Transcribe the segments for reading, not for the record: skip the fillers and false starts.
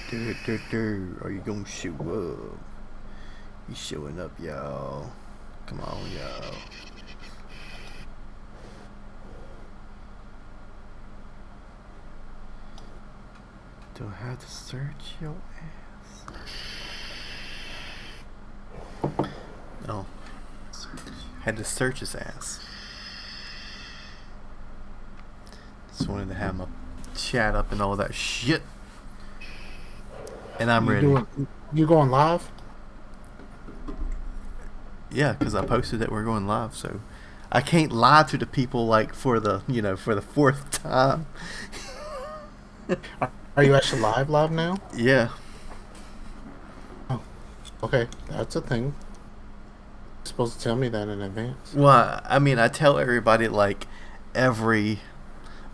Are you gonna show up? You showing up, y'all? Come on, y'all. Do I have to search your ass? No. Had to search his ass. Just wanted to have my chat up and all that shit. And I'm ready. You going live? Yeah, because I posted that we're going live, so I can't lie to the people like for the fourth time. Are you actually live now? Yeah. Oh, okay, that's a thing. You're supposed to tell me that in advance. Well, I mean, I tell everybody like every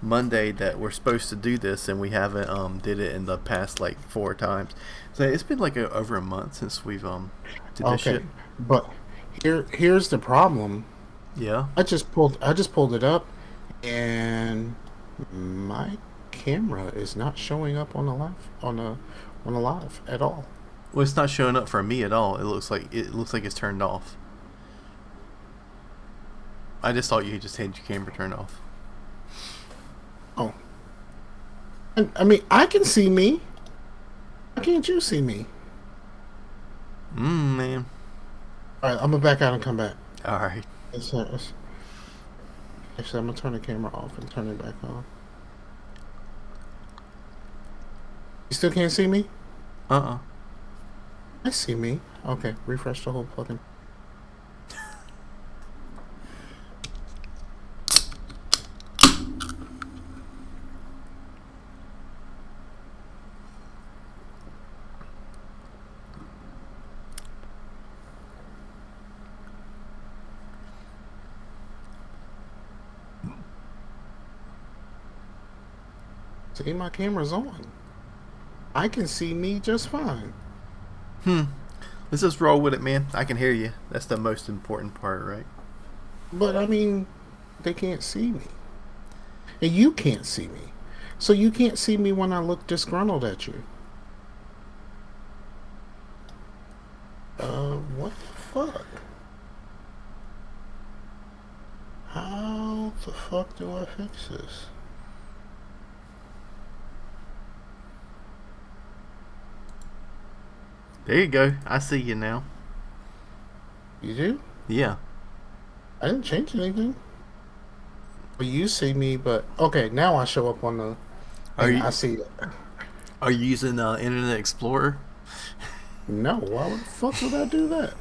Monday that we're supposed to do this, and we haven't did it in the past like 4 times. So it's been like over a month since we've did this shit. But here's the problem. Yeah. I just pulled it up, and my camera is not showing up on a live at all. Well, it's not showing up for me at all. It looks like it's turned off. I just thought you just had your camera turned off. Oh. I mean, I can see me. Why can't you see me? Man. Alright, I'm gonna back out and come back. Alright. Actually, I'm gonna turn the camera off and turn it back on. You still can't see me? I see me. Okay, refresh the whole plugin. See, my camera's on. I can see me just fine. Let's just roll with it, man. I can hear you. That's the most important part, right? But, I mean, they can't see me. And you can't see me. So you can't see me when I look disgruntled at you. What the fuck? How the fuck do I fix this? There you go. I see you now. You do? Yeah. I didn't change anything. Well, you see me, but okay, now I show up on the. I see it. Are you using Internet Explorer? No. Why the fuck would I do that?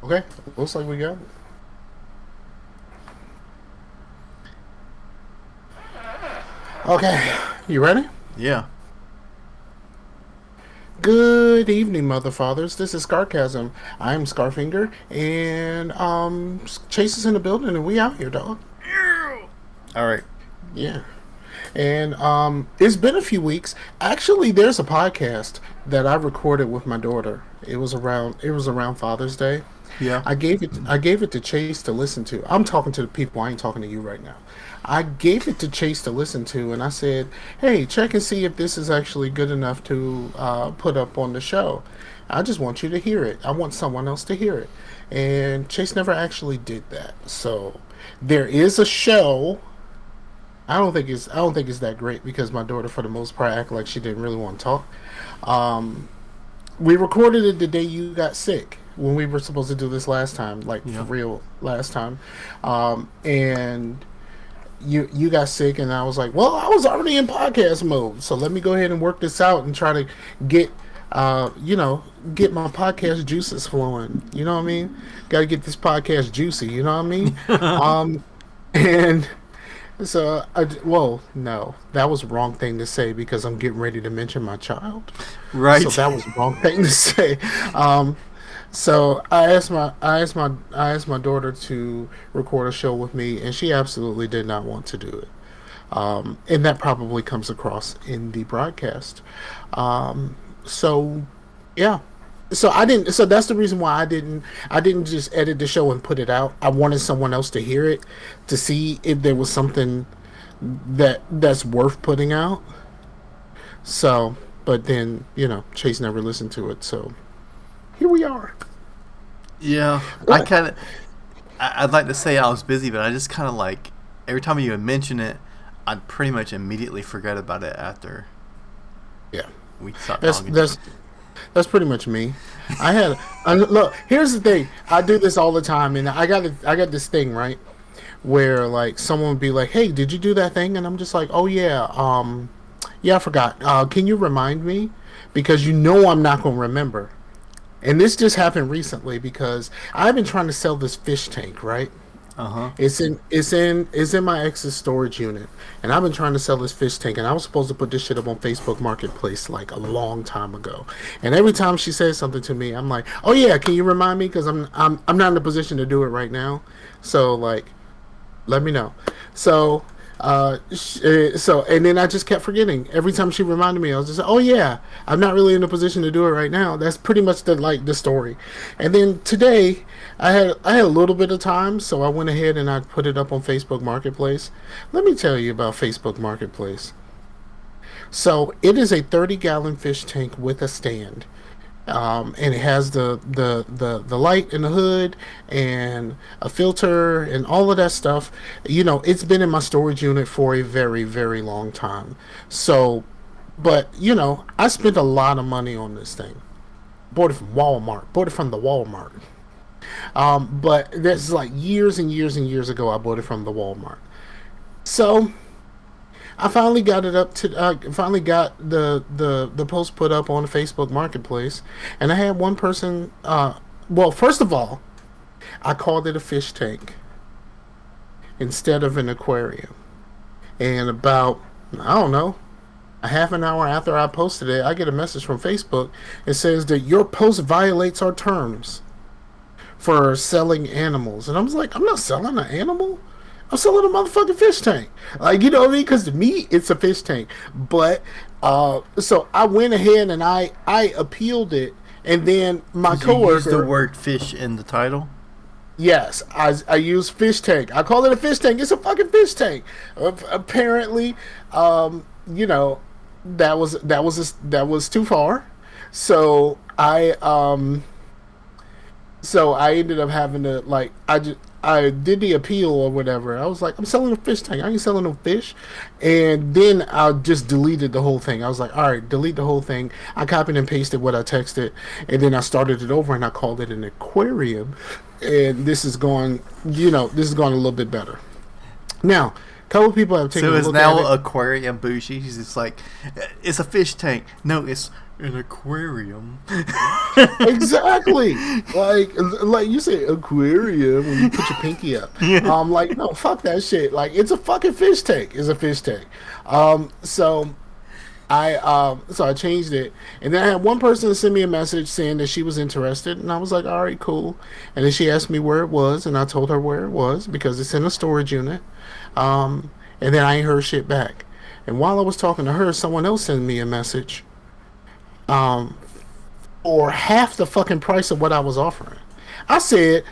Okay. Looks like we got it. Okay, you ready? Yeah. Good evening, mother fathers. This is Scarcasm. I'm Scarfinger, and Chase is in the building, and we out here, dog. All right. Yeah. And it's been a few weeks. Actually, there's a podcast that I recorded with my daughter. It was around Father's Day. Yeah. I gave it to Chase to listen to. I'm talking to the people. I ain't talking to you right now. I gave it to Chase to listen to, and I said, "Hey, check and see if this is actually good enough to put up on the show. I just want you to hear it. I want someone else to hear it." And Chase never actually did that. So there is a show. I don't think it's that great because my daughter, for the most part, acted like she didn't really want to talk. We recorded it the day you got sick when we were supposed to do this last time, for real last time, and you got sick, and I was like, well, I was already in podcast mode, so let me go ahead and work this out and try to get get my podcast juices flowing. You know what I mean? Got to get this podcast juicy. You know what I mean? And so, no, that was the wrong thing to say because I'm getting ready to mention my child. Right. So that was the wrong thing to say. So I asked my daughter to record a show with me, and she absolutely did not want to do it. And that probably comes across in the broadcast. So, yeah, So I didn't. So that's the reason why I didn't. I didn't just edit the show and put it out. I wanted someone else to hear it to see if there was something that's worth putting out. So, but then Chase never listened to it. So here we are. Yeah, I What? kind of. I'd like to say I was busy, but I just kind of like every time you would mention it, I'd pretty much immediately forget about it after Yeah. we stopped That's talking. that's that's pretty much me. I had look. Here's the thing. I do this all the time, and I got this thing right where like someone would be like, "Hey, did you do that thing?" And I'm just like, "Oh yeah, yeah, I forgot. Can you remind me? Because I'm not gonna remember." And this just happened recently because I've been trying to sell this fish tank, right? Uh huh. It's in my ex's storage unit, and I've been trying to sell this fish tank, and I was supposed to put this shit up on Facebook Marketplace like a long time ago. And every time she says something to me, I'm like, "Oh yeah, can you remind me? Because I'm not in a position to do it right now. So like, let me know." So, and then I just kept forgetting. Every time she reminded me, I was just, "Oh yeah, I'm not really in a position to do it right now." That's pretty much the story. And then today, I had a little bit of time, so I went ahead and I put it up on Facebook Marketplace. Let me tell you about Facebook Marketplace. So it is a 30-gallon fish tank with a stand. And it has the light in the hood and a filter and all of that stuff. It's been in my storage unit for a very, very long time. So, but I spent a lot of money on this thing. Bought it from Walmart. Bought it from the Walmart. But this is like years and years and years ago. I bought it from the Walmart. So I finally got it up to. I finally got the post put up on the Facebook Marketplace, and I had one person. Well, first of all, I called it a fish tank instead of an aquarium. And about, I don't know, a half an hour after I posted it, I get a message from Facebook. It says that your post violates our terms for selling animals, and I was like, I'm not selling an animal. I'm selling a motherfucking fish tank. Like, you know what I mean? Because to me, it's a fish tank. But, so I went ahead and I appealed it. And then my Did you use the coworker, word fish in the title? yes, I use fish tank. I call it a fish tank. It's a fucking fish tank. Apparently, you know, that was too far. So I ended up having to like I did the appeal or whatever. I was like, I'm selling a fish tank. I ain't selling no fish. And then I just deleted the whole thing. I was like, all right, delete the whole thing. I copied and pasted what I texted, and then I started it over and I called it an aquarium. And this is going a little bit better. Now, a couple people have taken So a it's look at now it. aquarium bougie. He's just like, it's a fish tank. No, it's an aquarium. Exactly. Like you say aquarium when you put your pinky up. Yeah. Like no, fuck that shit. Like it's a fucking fish tank. It's a fish tank. So I changed it, and then I had one person send me a message saying that she was interested, and I was like, all right, cool. And then she asked me where it was, and I told her where it was because it's in a storage unit. And then I ain't heard shit back. And while I was talking to her, someone else sent me a message or half the fucking price of what I was offering. I said,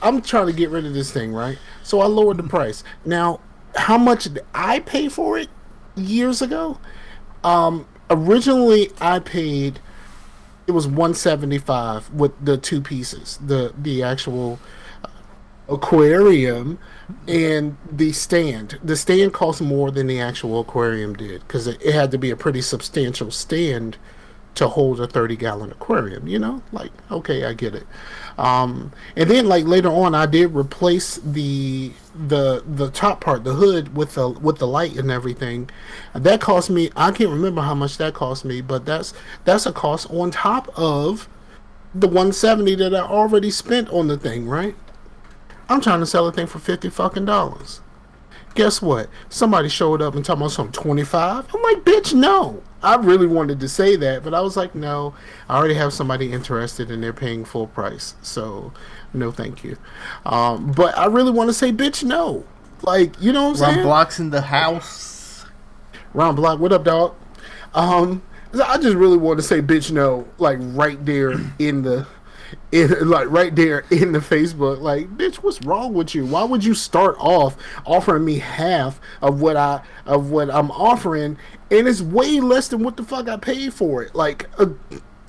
I'm trying to get rid of this thing, right? So I lowered the price. Now, how much did I pay for it years ago? Originally I paid, it was 175 with the two pieces, the actual aquarium and the stand. The stand cost more than the actual aquarium did because it had to be a pretty substantial stand to hold a 30-gallon aquarium, like, okay, I get it. And then like later on I did replace the top part, the hood, with the light and everything. That cost me, I can't remember how much that cost me, but that's a cost on top of the 170 that I already spent on the thing, right? I'm trying to sell a thing for $50 fucking. Guess what? Somebody showed up and talking about some 25. I'm like, bitch, no. I really wanted to say that, but I was like, no. I already have somebody interested and they're paying full price, so no, thank you. But I really want to say, bitch, no. Like, you know what I'm Ron saying? Block's in the house. Ron Block, what up, dog? So I just really want to say bitch no, like right there in the like right there in the Facebook. Like, bitch, what's wrong with you? Why would you start off offering me half of what I'm offering, and it's way less than what the fuck I paid for it? Like,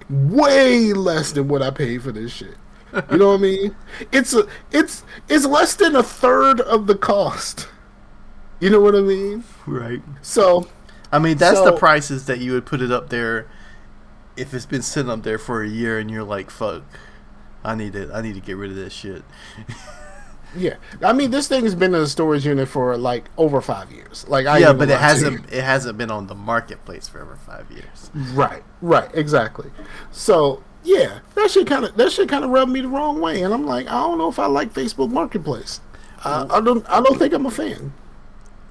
way less than what I paid for this shit. You know what I mean? It's less than a third of the cost. You know what I mean? Right. So, I mean, that's the prices that you would put it up there if it's been sitting up there for a year and you're like, fuck, I need to get rid of this shit. Yeah, I mean, this thing has been in a storage unit for like over 5 years. Like, but it hasn't been on the marketplace for over 5 years. Right, exactly. So yeah, that shit kind of rubbed me the wrong way, and I'm like, I don't know if I like Facebook Marketplace. I don't think I'm a fan.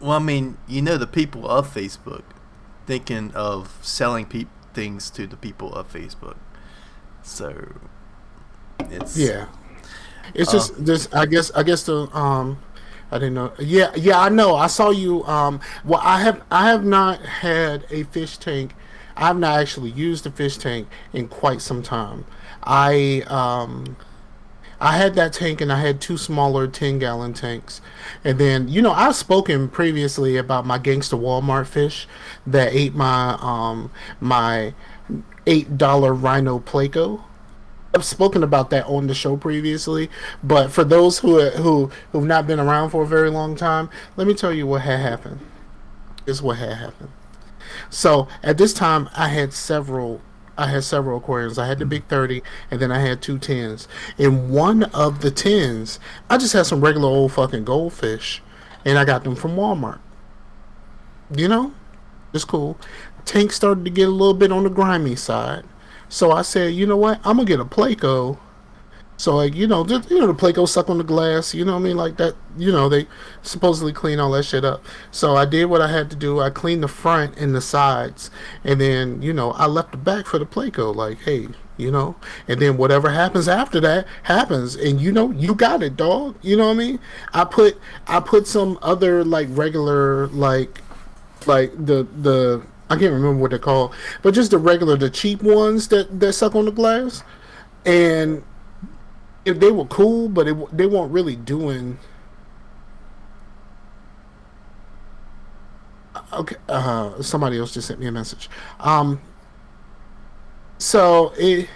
Well, I mean, the people of Facebook thinking of selling things to the people of Facebook, so it's It's just this. I guess the I didn't know. Yeah, I know. I saw you. Well, I have not had a fish tank. I have not actually used a fish tank in quite some time. I had that tank, and I had two smaller 10-gallon tanks. And then, I've spoken previously about my gangster Walmart fish that ate my $8 Rhino Placo. I've spoken about that on the show previously, but for those who've not been around for a very long time, let me tell you what had happened. This is what had happened. So at this time, I had several aquariums. I had the big 30, and then I had two 10s. In one of the 10s, I just had some regular old fucking goldfish, and I got them from Walmart. It's cool. Tank started to get a little bit on the grimy side. So I said, you know what? I'm gonna get a Placo. So like, the Placo suck on the glass. You know what I mean? Like that. They supposedly clean all that shit up. So I did what I had to do. I cleaned the front and the sides, and then I left the back for the Placo. Like, hey, and then whatever happens after that happens, and you got it, dog. You know what I mean? I put some other like regular like the I can't remember what they're called, but just the cheap ones that suck on the glass, and if they were cool, but they weren't really doing. Okay, somebody else just sent me a message. So they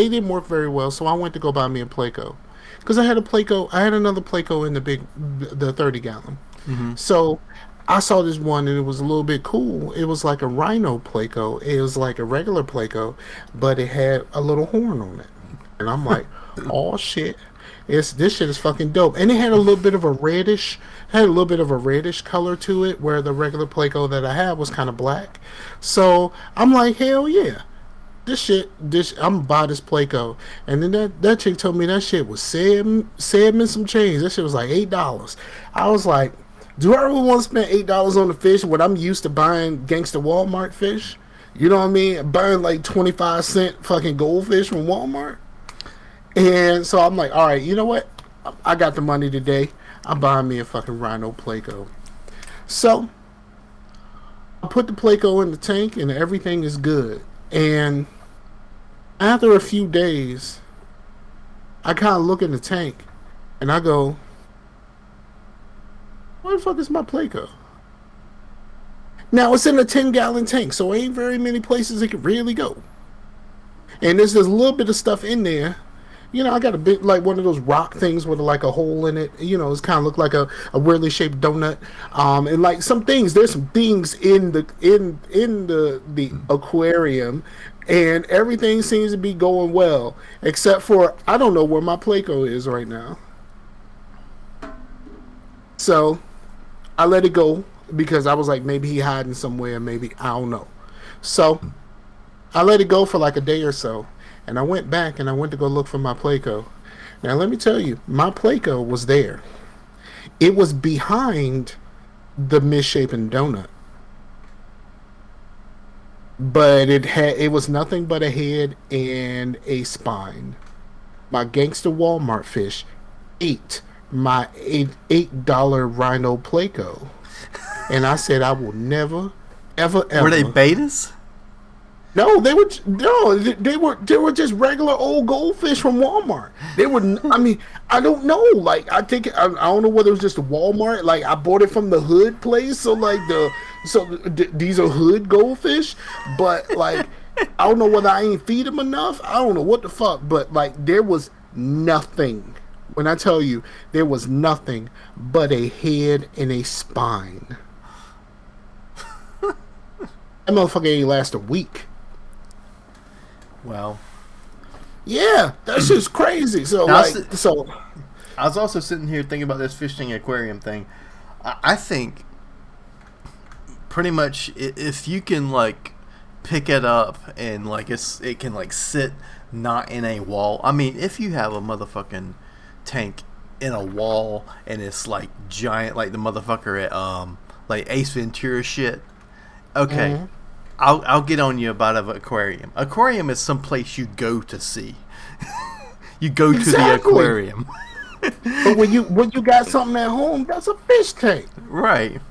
didn't work very well. So I went to go buy me a Placo, because I had another Placo in the 30-gallon. Mm-hmm. So I saw this one, and it was a little bit cool. It was like a Rhino Placo. It was like a regular Placo, but it had a little horn on it. And I'm like, oh shit, this shit is fucking dope. And it had a little bit of a reddish color to it, where the regular Placo that I had was kind of black. So I'm like, hell yeah, I'm gonna buy this Placo. And then that chick told me that shit was $7 and some change. That shit was like $8. I was like, do I really want to spend $8 on the fish when I'm used to buying gangster Walmart fish? You know what I mean? Buying like 25-cent fucking goldfish from Walmart. And so I'm like, all right, you know what? I got the money today. I'm buying me a fucking Rhino Placo. So I put the Placo in the tank, and everything is good. And after a few days, I kind of look in the tank, and I go, where the fuck is my Placo? Now, it's in a 10-gallon tank, so ain't very many places it could really go. And there's this little bit of stuff in there. I got a bit like one of those rock things with like a hole in it. It's kind of look like a weirdly shaped donut. And like there's some things in the aquarium, and everything seems to be going well, except for I don't know where my Placo is right now. So I let it go, because I was like, maybe he hiding somewhere, maybe, I don't know. So I let it go for like a day or so, and I went back and I went to go look for my Placo. Now let me tell you, my Placo was there. It was behind the misshapen donut, but it was nothing but a head and a spine. My gangster Walmart fish ate my $8 Rhino Placo. and I said I will never, ever, Were they ever. betas? No, they were just regular old goldfish from Walmart. They were. I mean, I don't know. Like I think I don't know whether it was just a Walmart. Like I bought it from the hood place, so like these are hood goldfish. But like I don't know whether I ain't feed them enough. I don't know what the fuck. But like there was nothing. When I tell you there was nothing but a head and a spine. That motherfucker ain't last a week. Wow. Yeah, that's just crazy. So Now, I was also sitting here thinking about this fishing aquarium thing. I think pretty much if you can like pick it up and like it can like sit not in a wall. I mean, if you have a motherfucking tank in a wall and it's like giant, like the motherfucker at like Ace Ventura shit. Okay. mm-hmm. I'll get on you about an aquarium. Aquarium is some place you go to see. You go to the aquarium. But when you got something at home, that's a fish tank. Right.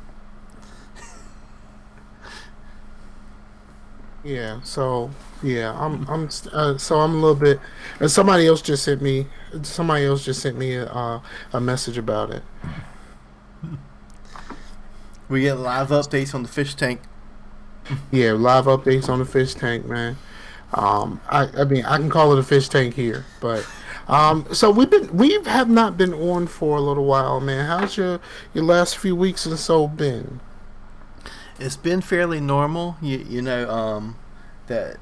Yeah. So yeah, I'm a little bit. And somebody else just sent me a message about it. We get live updates on the fish tank. Yeah, live updates on the fish tank, man. I mean, I can call it a fish tank here, but so we have not been on for a little while, man. How's your last few weeks or so been? It's been fairly normal. You know, that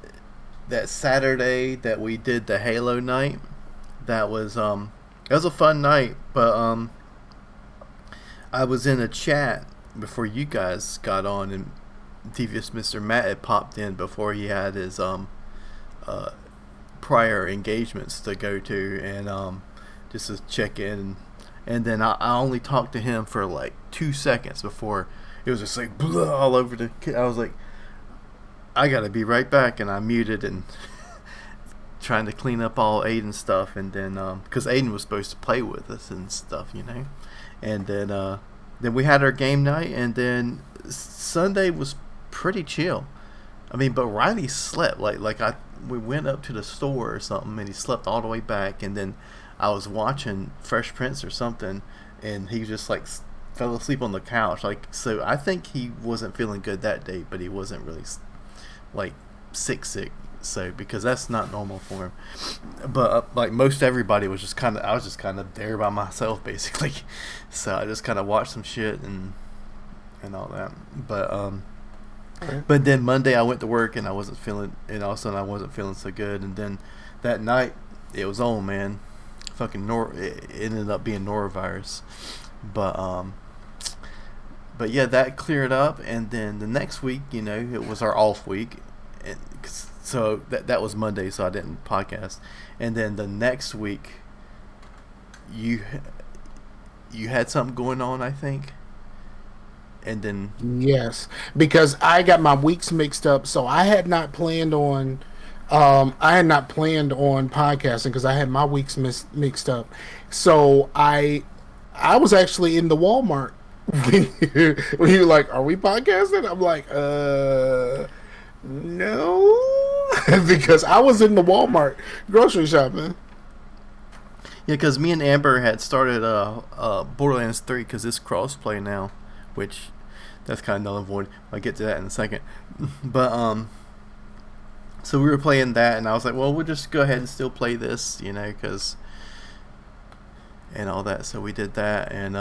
Saturday that we did the Halo night, that was a fun night, but I was in a chat before you guys got on, and Devious Mr. Matt had popped in before he had his prior engagements to go to, and just to check in, and then I only talked to him for like 2 seconds before it was just like blah, all over the. I was like, I gotta be right back, and I muted and trying to clean up all Aiden's stuff, and then because Aiden was supposed to play with us and stuff, you know, and then we had our game night, and then Sunday was pretty chill. I mean, but Riley slept we went up to the store or something, and he slept all the way back, and then I was watching Fresh Prince or something, and he just like fell asleep on the couch. Like, so I think he wasn't feeling good that day, but he wasn't really like sick. So because that's not normal for him. But like most everybody was I was just kind of there by myself basically. So I just kind of watched some shit and all that. But then Monday I went to work and all of a sudden I wasn't feeling so good, and then that night it was on, man. Fucking it ended up being norovirus. But yeah, that cleared up, and then the next week, you know, it was our off week, and so that was Monday, so I didn't podcast. And then the next week, you had something going on, I think. And then Yes, because I got my weeks mixed up, so I had not planned on podcasting because I had my weeks mixed up. So I was actually in the Walmart when you were like, "Are we podcasting?" I'm like, no, because I was in the Walmart grocery shopping. yeah, because me and Amber had started Borderlands 3 because it's crossplay now, which that's kind of null and void. I'll get to that in a second. But so we were playing that, and I was like, well, we'll just go ahead and still play this, you know, because and all that. So we did that, and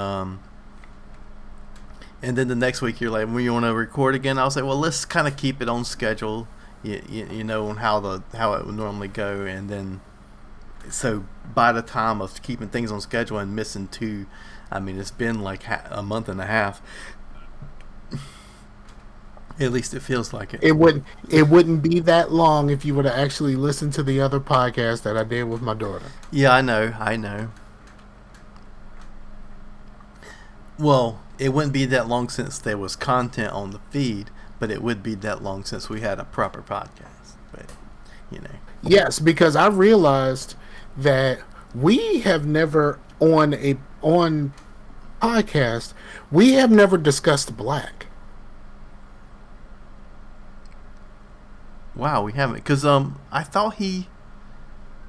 then the next week you're like, when you want to record again, I was like, well, let's kind of keep it on schedule, you know, on how it would normally go, and then so by the time of keeping things on schedule and missing 2, I mean, it's been like a month and a half. At least it feels like it. It wouldn't be that long if you would have actually listened to the other podcast that I did with my daughter. Yeah, I know. Well, it wouldn't be that long since there was content on the feed, but it would be that long since we had a proper podcast. But, you know. Yes, because I realized that we have never on podcast, we have never discussed black. Wow, we haven't. Because I thought he.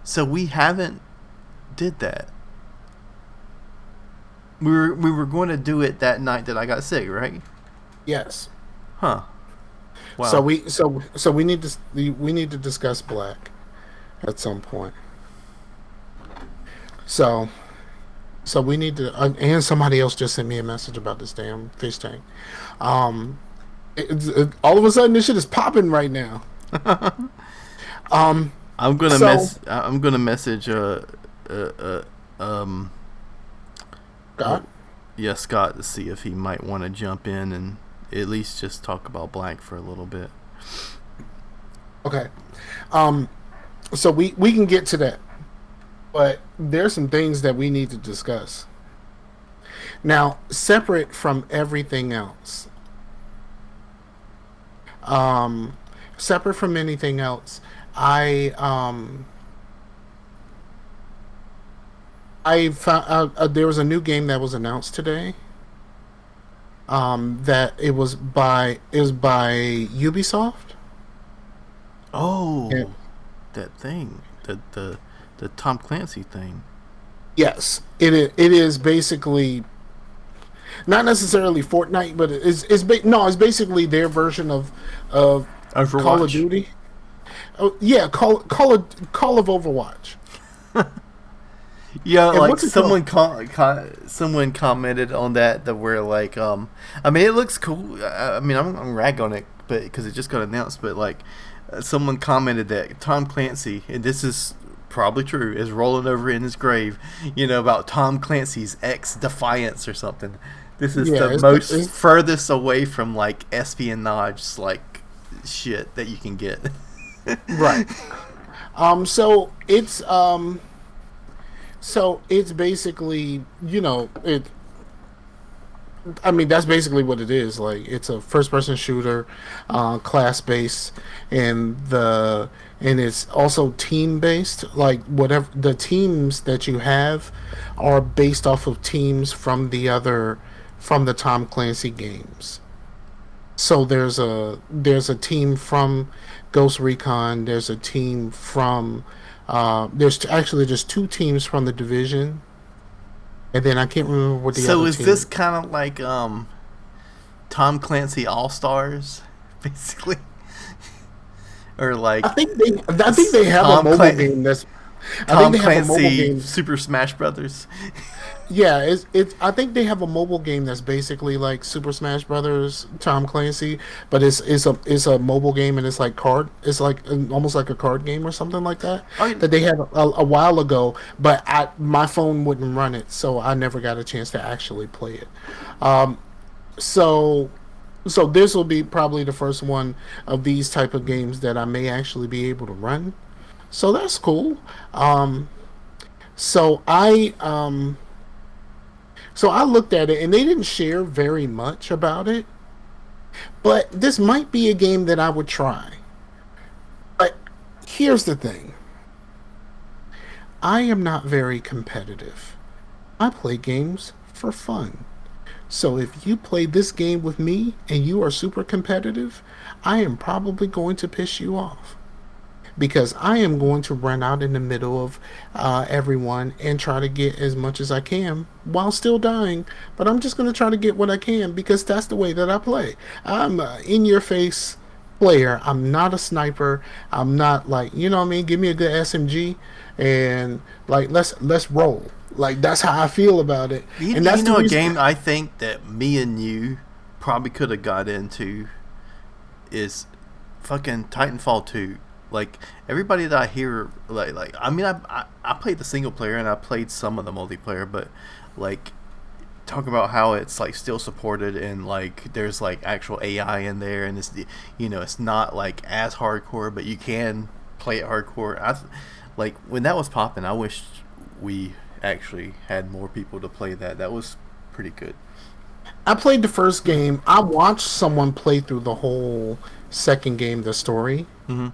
So we haven't did that. We were going to do it that night that I got sick, right? Yes. Huh. Wow. So we need to discuss Black at some point. So we need to. And somebody else just sent me a message about this damn fish tank. All of a sudden, this shit is popping right now. I'm gonna I'm gonna message Scott. Yeah, Scott, to see if he might want to jump in and at least just talk about Blank for a little bit. Okay. So we can get to that, but there's some things that we need to discuss now, separate from everything else. Separate from anything else, I found there was a new game that was announced today. That it was by Ubisoft. Oh, Yeah. that thing, the Tom Clancy thing. Yes, it is basically not necessarily Fortnite, but it's basically their version of Overwatch. Call of Duty. Oh yeah, Call of Overwatch. Yeah, And like what's it someone commented on that we're like, I mean, it looks cool. I mean, I'm rag on it, but because it just got announced. But like, someone commented that Tom Clancy, and this is probably true, is rolling over in his grave. About Tom Clancy's X Defiance or something. This is the most furthest away from like espionage like shit that you can get. Right. So it's basically, it. I mean, that's basically what it is. Like, it's a first-person shooter, class-based, and it's also team-based. Like, whatever the teams that you have are based off of teams from the Tom Clancy games. So there's a team from Ghost Recon. There's a team from there's actually just two teams from the Division, and then I can't remember what the other So is team. this kind of like Tom Clancy All Stars, basically, or like I think they have a mobile game that's. I Tom think they have a mobile Clancy game. Super Smash Brothers? Yeah, it's. I think they have a mobile game that's basically like Super Smash Brothers Tom Clancy, but it's a mobile game and it's like it's like almost like a card game or something like that that they had a while ago. But my phone wouldn't run it, so I never got a chance to actually play it. So this will be probably the first one of these type of games that I may actually be able to run. So that's cool. So I looked at it, and they didn't share very much about it. But this might be a game that I would try. But here's the thing. I am not very competitive. I play games for fun. So if you play this game with me and you are super competitive, I am probably going to piss you off. Because I am going to run out in the middle of everyone and try to get as much as I can while still dying. But I'm just going to try to get what I can because that's the way that I play. I'm an in-your-face player. I'm not a sniper. I'm not like, you know what I mean? Give me a good SMG and like let's roll. Like that's how I feel about it. And that's a game I think that me and you probably could have got into is fucking Titanfall 2. Like everybody that I hear, like I mean, I played the single player and I played some of the multiplayer, but like talk about how it's like still supported and like there's like actual AI in there and it's not like as hardcore, but you can play it hardcore. Like when that was popping, I wish we actually had more people to play that. That was pretty good. I played the first game. I watched someone play through the whole second game, the story. Mm-hmm.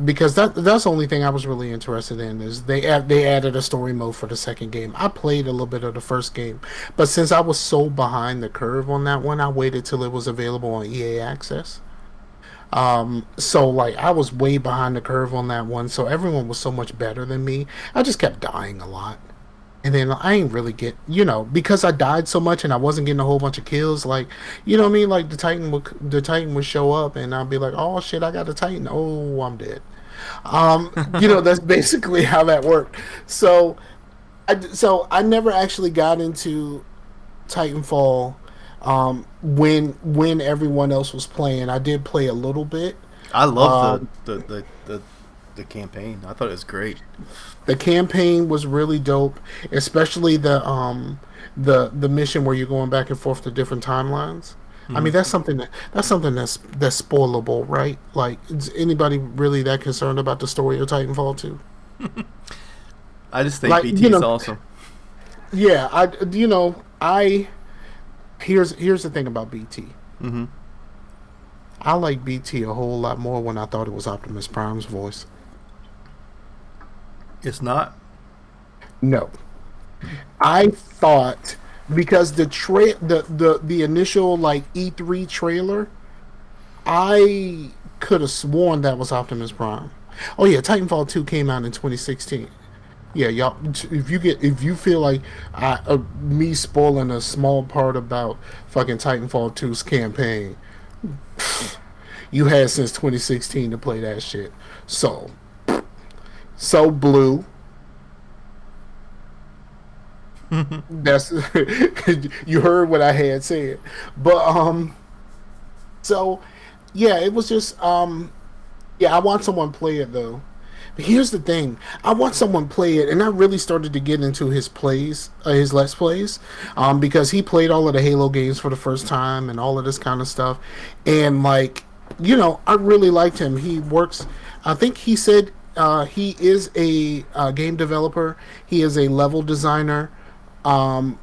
Because that's the only thing I was really interested in is they added a story mode for the second game. I played a little bit of the first game, but since I was so behind the curve on that one, I waited till it was available on EA Access. So like I was way behind the curve on that one. So everyone was so much better than me. I just kept dying a lot. And then I ain't really get, because I died so much and I wasn't getting a whole bunch of kills. Like, you know what I mean? Like the Titan would show up and I'd be like, oh shit, I got the Titan. Oh, I'm dead. That's basically how that worked. So I never actually got into Titanfall when everyone else was playing. I did play a little bit. I love Um, the campaign. I thought it was great. the campaign was really dope, especially the mission where you're going back and forth to different timelines. I Hmm. mean, that's spoilable, right? Like, is anybody really that concerned about the story of Titanfall 2? I just think Like, BT is awesome. yeah, I here's the thing about BT. Hmm. I like BT a whole lot more when I thought it was Optimus Prime's voice. It's not. No, I thought because the initial like E3 trailer, I could have sworn that was Optimus Prime. Oh yeah, Titanfall 2 came out in 2016. Yeah, y'all. If you feel like me spoiling a small part about fucking Titanfall 2's campaign, you had since 2016 to play that shit. So blue. That's you heard what I had said, but so yeah, it was just yeah. I want someone play it though. But here's the thing: I want someone play it, and I really started to get into his plays, his let's plays, because he played all of the Halo games for the first time and all of this kind of stuff, and like I really liked him. He works. I think he said he is a game developer. He is a level designer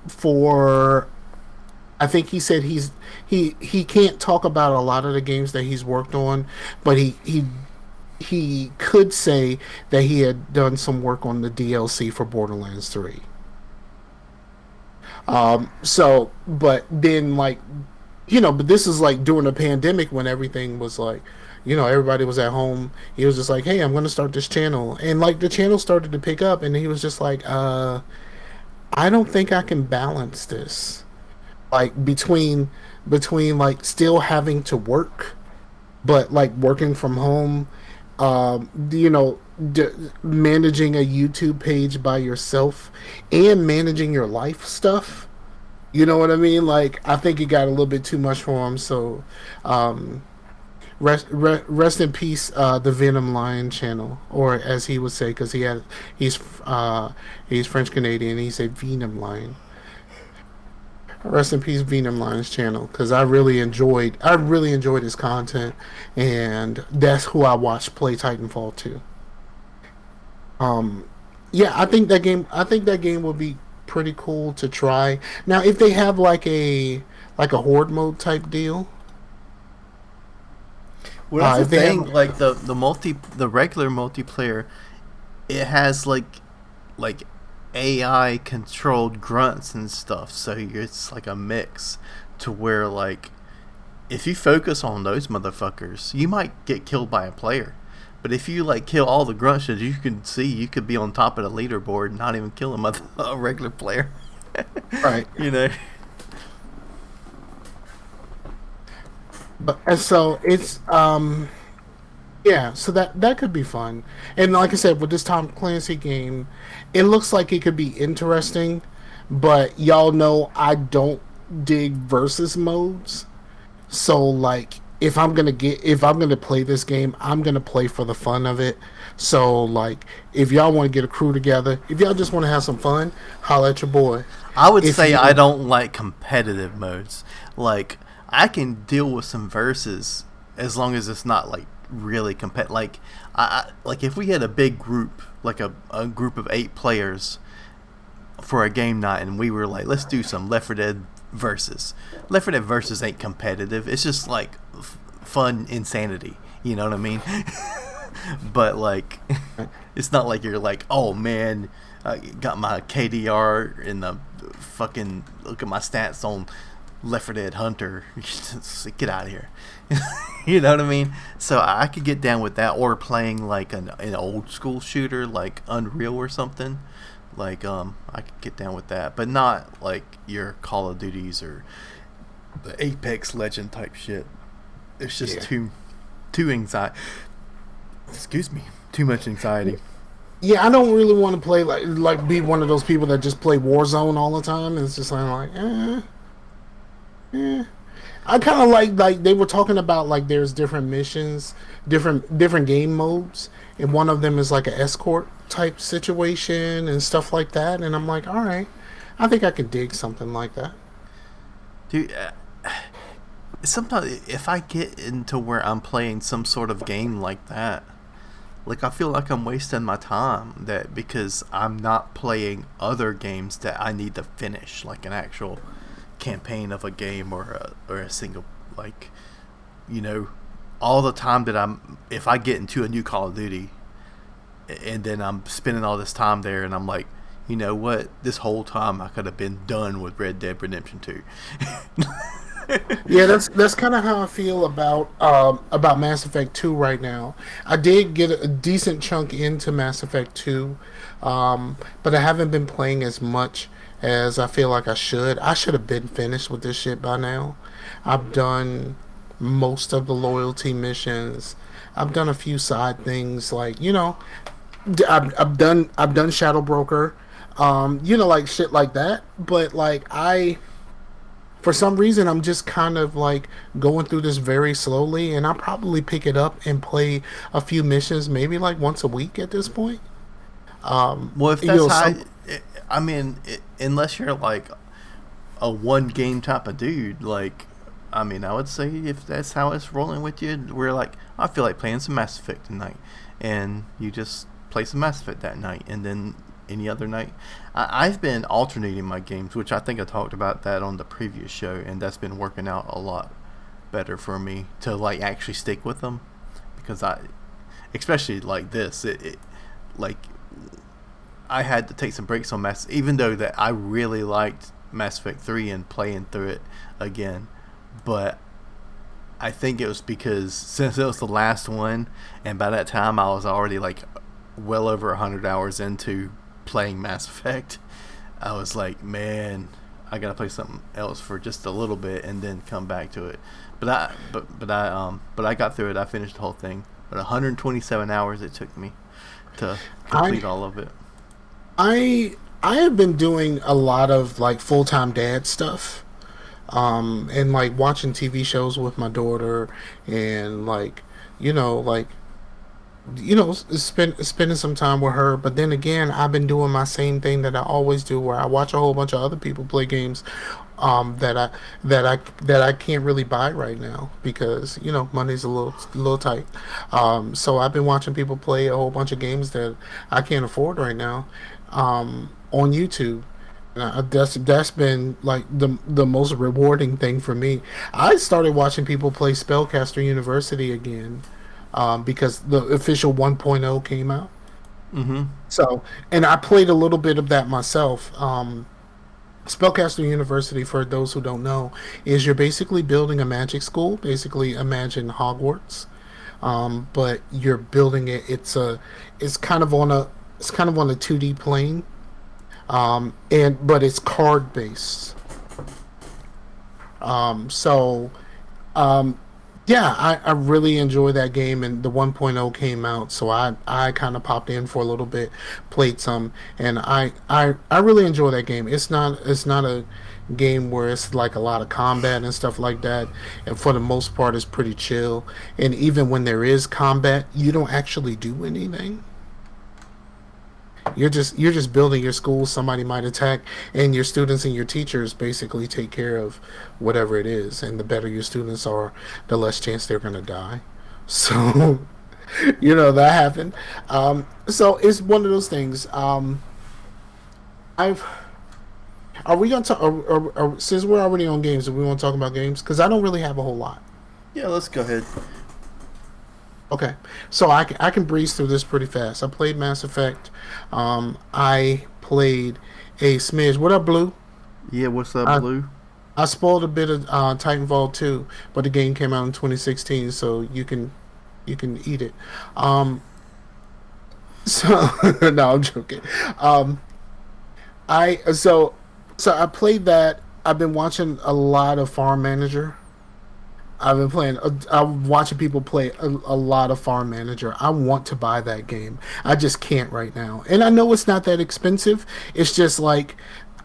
for I think he said he can't talk about a lot of the games that he's worked on, but he could say that he had done some work on the DLC for Borderlands 3. But then like but this is like during the pandemic when everything was like everybody was at home. He was just like, "Hey, I'm going to start this channel." And like the channel started to pick up and he was just like, I don't think I can balance this. Like between like still having to work, but like working from home, managing a YouTube page by yourself and managing your life stuff. You know what I mean? Like I think it got a little bit too much for him. So, um, rest in peace, the Venom Lion channel, or as he would say, because he's French Canadian. He said Venom Lion. Rest in peace, Venom Lion's channel, because I really enjoyed his content, and that's who I watched play Titanfall 2. Um, yeah, I think that game would be pretty cool to try. Now, if they have like a horde mode type deal, Well, that's the if they have thing. Like the regular multiplayer, it has like AI controlled grunts and stuff. So it's like a mix to where like if you focus on those motherfuckers, you might get killed by a player. But if you like kill all the grunts, as you can see, you could be on top of the leaderboard and not even kill a regular player. right, you know. but and so it's yeah, so that could be fun. And like I said, with this Tom Clancy game, it looks like it could be interesting, but y'all know I don't dig versus modes. So like if I'm gonna play this game, I'm gonna play for the fun of it. So like if y'all want to get a crew together, if y'all just want to have some fun, holla at your boy. I would If say I you don't like competitive modes. Like I can deal with some verses as long as it's not like really competitive. Like like if we had a big group, like a group of 8 players for a game night, and we were like, let's do some Left 4 Dead versus. Left 4 Dead versus ain't competitive. It's just like fun insanity. You know what I mean? But like, it's not like you're like, oh man, I got my KDR in the fucking look at my stats on Left 4 Dead Hunter. Get out of here. You know what I mean? So I could get down with that, or playing like an old school shooter like Unreal or something. Like I could get down with that, but not like your Call of Duties or the Apex Legend type shit. It's just too anxiety. Excuse me, too much anxiety. Yeah, I don't really want to play like be one of those people that just play Warzone all the time. It's just like I kind of like they were talking about like there's different missions, different game modes, and one of them is like an escort type situation and stuff like that. And I'm like, all right, I think I could dig something like that. Dude, sometimes if I get into where I'm playing some sort of game like that, like I feel like I'm wasting my time because I'm not playing other games that I need to finish, like an actual campaign of a game or a single, like, you know, all the time that if I get into a new Call of Duty and then I'm spending all this time there and I'm like, you know what, this whole time I could have been done with Red Dead Redemption 2. Yeah, that's kind of how I feel about Mass Effect 2 right now. I did get a decent chunk into Mass Effect 2, but I haven't been playing as much as I feel like I should. I should have been finished with this shit by now. I've done most of the loyalty missions. I've done a few side things, like, you know, I've done Shadow Broker, you know, like shit like that. But like for some reason, I'm just kind of like going through this very slowly, and I'll probably pick it up and play a few missions, maybe like once a week at this point. Well, if that's I mean, unless you're like a one game type of dude, like, I mean, I would say if that's how it's rolling with you, we're like, I feel like playing some Mass Effect tonight, and you just play some Mass Effect that night, and then any other night. I've been alternating my games, which I think I talked about that on the previous show, and that's been working out a lot better for me to like actually stick with them, because especially like this, like I had to take some breaks on even though that I really liked Mass Effect 3 and playing through it again, but I think it was because since it was the last one, and by that time I was already like well over 100 hours into playing Mass Effect, I was like, man, I gotta play something else for just a little bit and then come back to it. But I got through it. I finished the whole thing. But 127 hours it took me to complete all of it. I have been doing a lot of like full-time dad stuff, and like watching TV shows with my daughter, and like, you know, spending some time with her. But then again, I've been doing my same thing that I always do, where I watch a whole bunch of other people play games that I can't really buy right now because, you know, money's a little tight. So I've been watching people play a whole bunch of games that I can't afford right now, on YouTube. That's been like the most rewarding thing for me. I started watching people play Spellcaster University again, because the official 1.0 came out. Mm-hmm. So, and I played a little bit of that myself. Spellcaster University, for those who don't know, is you're basically building a magic school. Basically, imagine Hogwarts, but you're building it. It's kind of on a 2D plane, but it's card based. Yeah, I really enjoy that game, and the 1.0 came out, so I kind of popped in for a little bit, played some, and I really enjoy that game. It's not a game where it's like a lot of combat and stuff like that, and for the most part, it's pretty chill. And even when there is combat, you don't actually do anything. You're just building your school. Somebody might attack, and your students and your teachers basically take care of whatever it is. And the better your students are, the less chance they're gonna die. So, you know, that happened. So it's one of those things. Are we gonna talk? Since we're already on games, do we want to talk about games? Because I don't really have a whole lot. Yeah, let's go ahead. Okay, so I can breeze through this pretty fast. I played Mass Effect. I played a smidge. What up, Blue? Yeah, what's up, Blue? I spoiled a bit of Titanfall 2, but the game came out in 2016, so you can eat it. Um, so no, I'm joking. Um, I so I played that. I've been watching a lot of Farm Manager. I've been playing. I'm watching people play a lot of Farm Manager. I want to buy that game. I just can't right now. And I know it's not that expensive. It's just like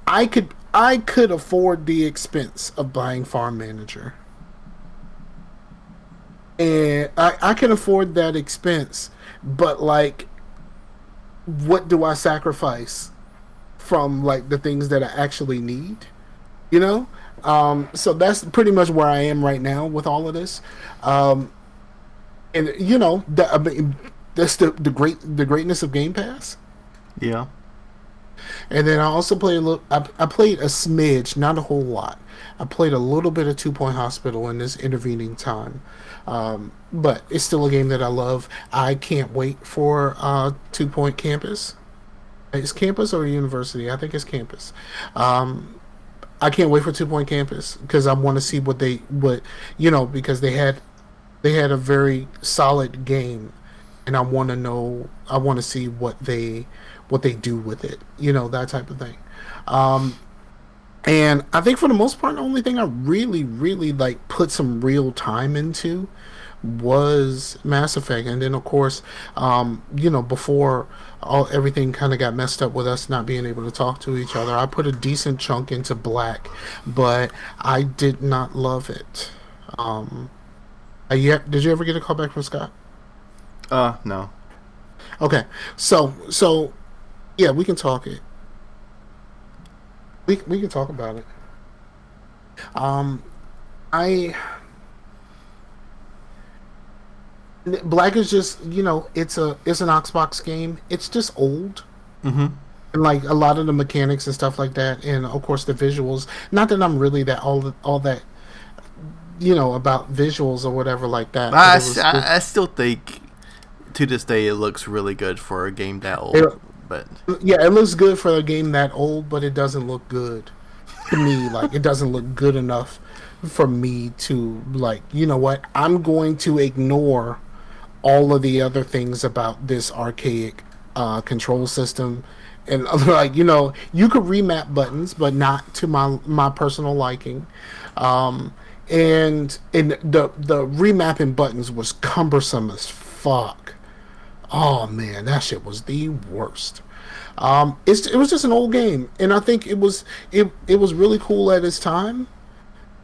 I could afford the expense of buying Farm Manager, and I can afford that expense. But like, what do I sacrifice from like the things that I actually need? You know. So that's pretty much where I am right now with all of this. Um, and you know, I mean, that's the greatness of Game Pass. Yeah. And then I also played a little. I played a smidge, not a whole lot. I played a little bit of Two Point Hospital in this intervening time, but it's still a game that I love. I can't wait for Two Point Campus. It's campus or university? I think it's campus. Um, I can't wait for Two Point Campus because I want to see what you know, because they had a very solid game, and I want to see what they do with it, you know, that type of thing. Um, and I think for the most part, the only thing I really like put some real time into was Mass Effect, and then of course, you know, before all everything kind of got messed up with us not being able to talk to each other, I put a decent chunk into Black, but I did not love it. Um, did you ever get a call back from Scott? No. Okay, so yeah, we can talk it. We can talk about it. Um, I Black is just, you know, it's an Xbox game. It's just old. Mm-hmm. And like a lot of the mechanics and stuff like that, and of course the visuals. Not that I'm really that all that, you know, about visuals or whatever like that. But I still think to this day it looks really good for a game that old. it, But yeah, it looks good for a game that old, but it doesn't look good to me. Like it doesn't look good enough for me to like. You know what? I'm going to ignore all of the other things about this archaic control system, and like, you know, you could remap buttons, but not to my personal liking. Um, and the remapping buttons was cumbersome as fuck. Oh man, that shit was the worst. It was just an old game, and I think it was really cool at its time,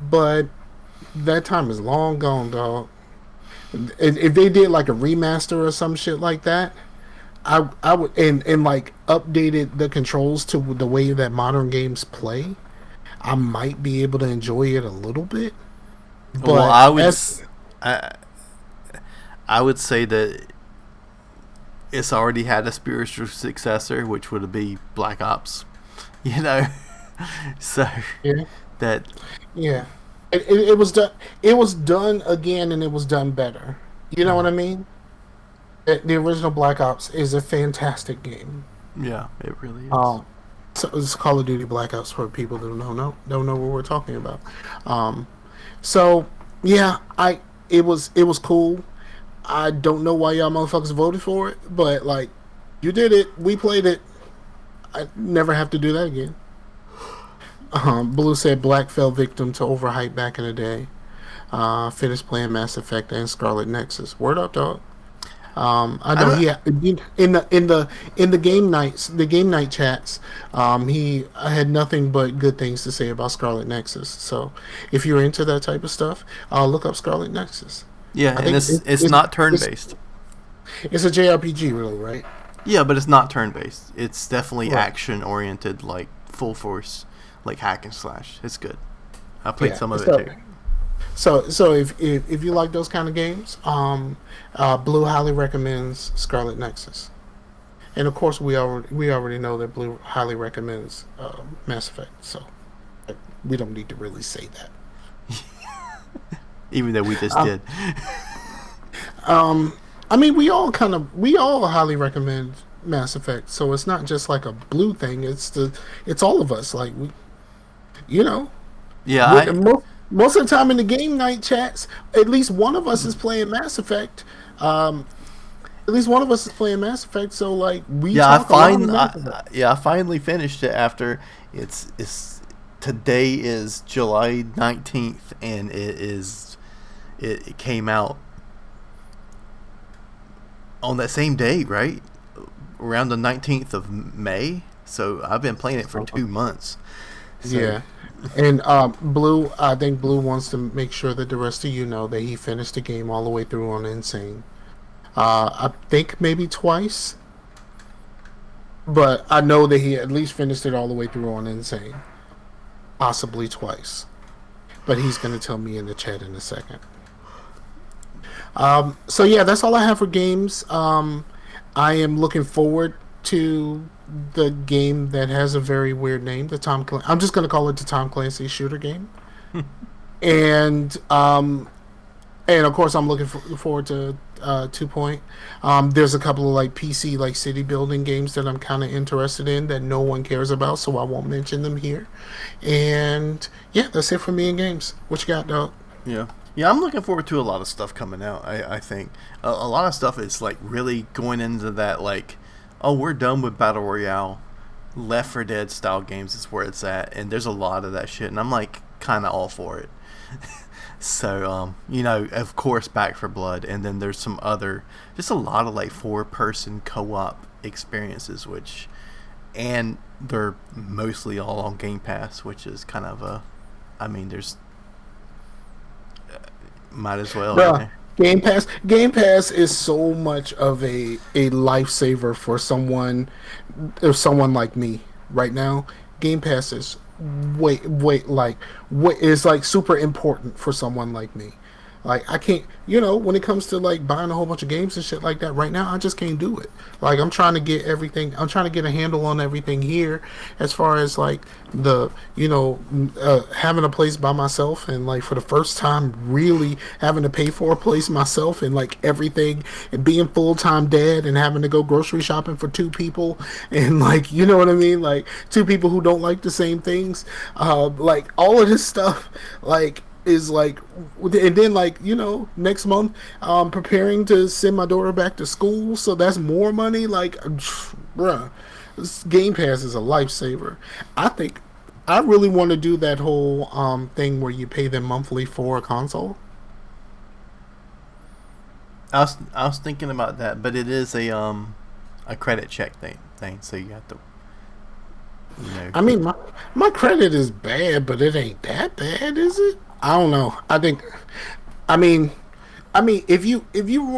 but that time is long gone, dog. If they did like a remaster or some shit like that, I would and like updated the controls to the way that modern games play, I might be able to enjoy it a little bit. But well, as I, I would say that it's already had a spiritual successor, which would be Black Ops. You know, so yeah, that yeah, it was done. It was done again, and it was done better. You know what I mean? The original Black Ops is a fantastic game. yeah, it really is. So it's Call of Duty Black Ops for people who don't know what we're talking about. Um, so yeah, it was cool. I don't know why y'all motherfuckers voted for it, but like, you did it. We played it. I never have to do that again. Blue said Black fell victim to overhype back in the day. Finished playing Mass Effect and Scarlet Nexus. Word up, dog. I know he in the game night chats. He had nothing but good things to say about Scarlet Nexus. So if you're into that type of stuff, look up Scarlet Nexus. Yeah, and it's not turn based. It's a JRPG, really, right? Yeah, but it's not turn based. It's definitely Right. action oriented, like full force, like hack and slash. It's good. I played Yeah, some of so- it too. So if you like those kind of games, Blue highly recommends Scarlet Nexus, and of course we already know that Blue highly recommends Mass Effect. So we don't need to really say that. Even though we just did. I mean, we all highly recommend Mass Effect, so it's not just like a Blue thing. It's all of us. Like we, you know, Yeah, Most of the time in the game night chats, at least one of us is playing Mass Effect. At least one of us is playing Mass Effect, so like we yeah, talk a lot of Mass Effect. I finally finished it after it's today is July 19th, and it came out on that same day, right? Around the 19th of May. So I've been playing it for 2 months. So, Yeah. And Blue, I think Blue wants to make sure that the rest of you know that he finished the game all the way through on Insane. I think maybe twice, but I know that he at least finished it all the way through on Insane. Possibly twice. But he's going to tell me in the chat in a second. So yeah, that's all I have for games. I am looking forward to the game that has a very weird name, I'm just going to call it the Tom Clancy shooter game. and of course I'm looking forward to 2 Point. There's a couple of like PC like city building games that I'm kind of interested in that no one cares about, so I won't mention them here. And yeah, that's it for me in games. What you got, dog? Yeah, I'm looking forward to a lot of stuff coming out. I think a lot of stuff is like really going into that like, oh, we're done with Battle Royale. Left 4 Dead style games is where it's at, and there's a lot of that shit, and I'm like kind of all for it. So, of course, Back 4 Blood, and then there's some other, just a lot of like 4-person co-op experiences, and they're mostly all on Game Pass, which is kind of there's, might as well. Bruh, Game Pass is so much of a lifesaver for someone like me right now. Game Pass is is like super important for someone like me. Like I can't, when it comes to like buying a whole bunch of games and shit like that right now, I just can't do it. Like I'm trying to get a handle on everything here as far as like the, having a place by myself, and like for the first time really having to pay for a place myself, and like everything, and being full-time dad and having to go grocery shopping for 2 people, and like, you know what I mean? Like 2 people who don't like the same things. Like all of this stuff, like, is like, and then like, next month preparing to send my daughter back to school, so that's more money. Like, bruh, this Game Pass is a lifesaver. I think I really want to do that whole thing where you pay them monthly for a console. I was thinking about that, but it is a credit check thing, so you have to, I mean, my credit is bad, but it ain't that bad, is it? I don't know. I mean, if you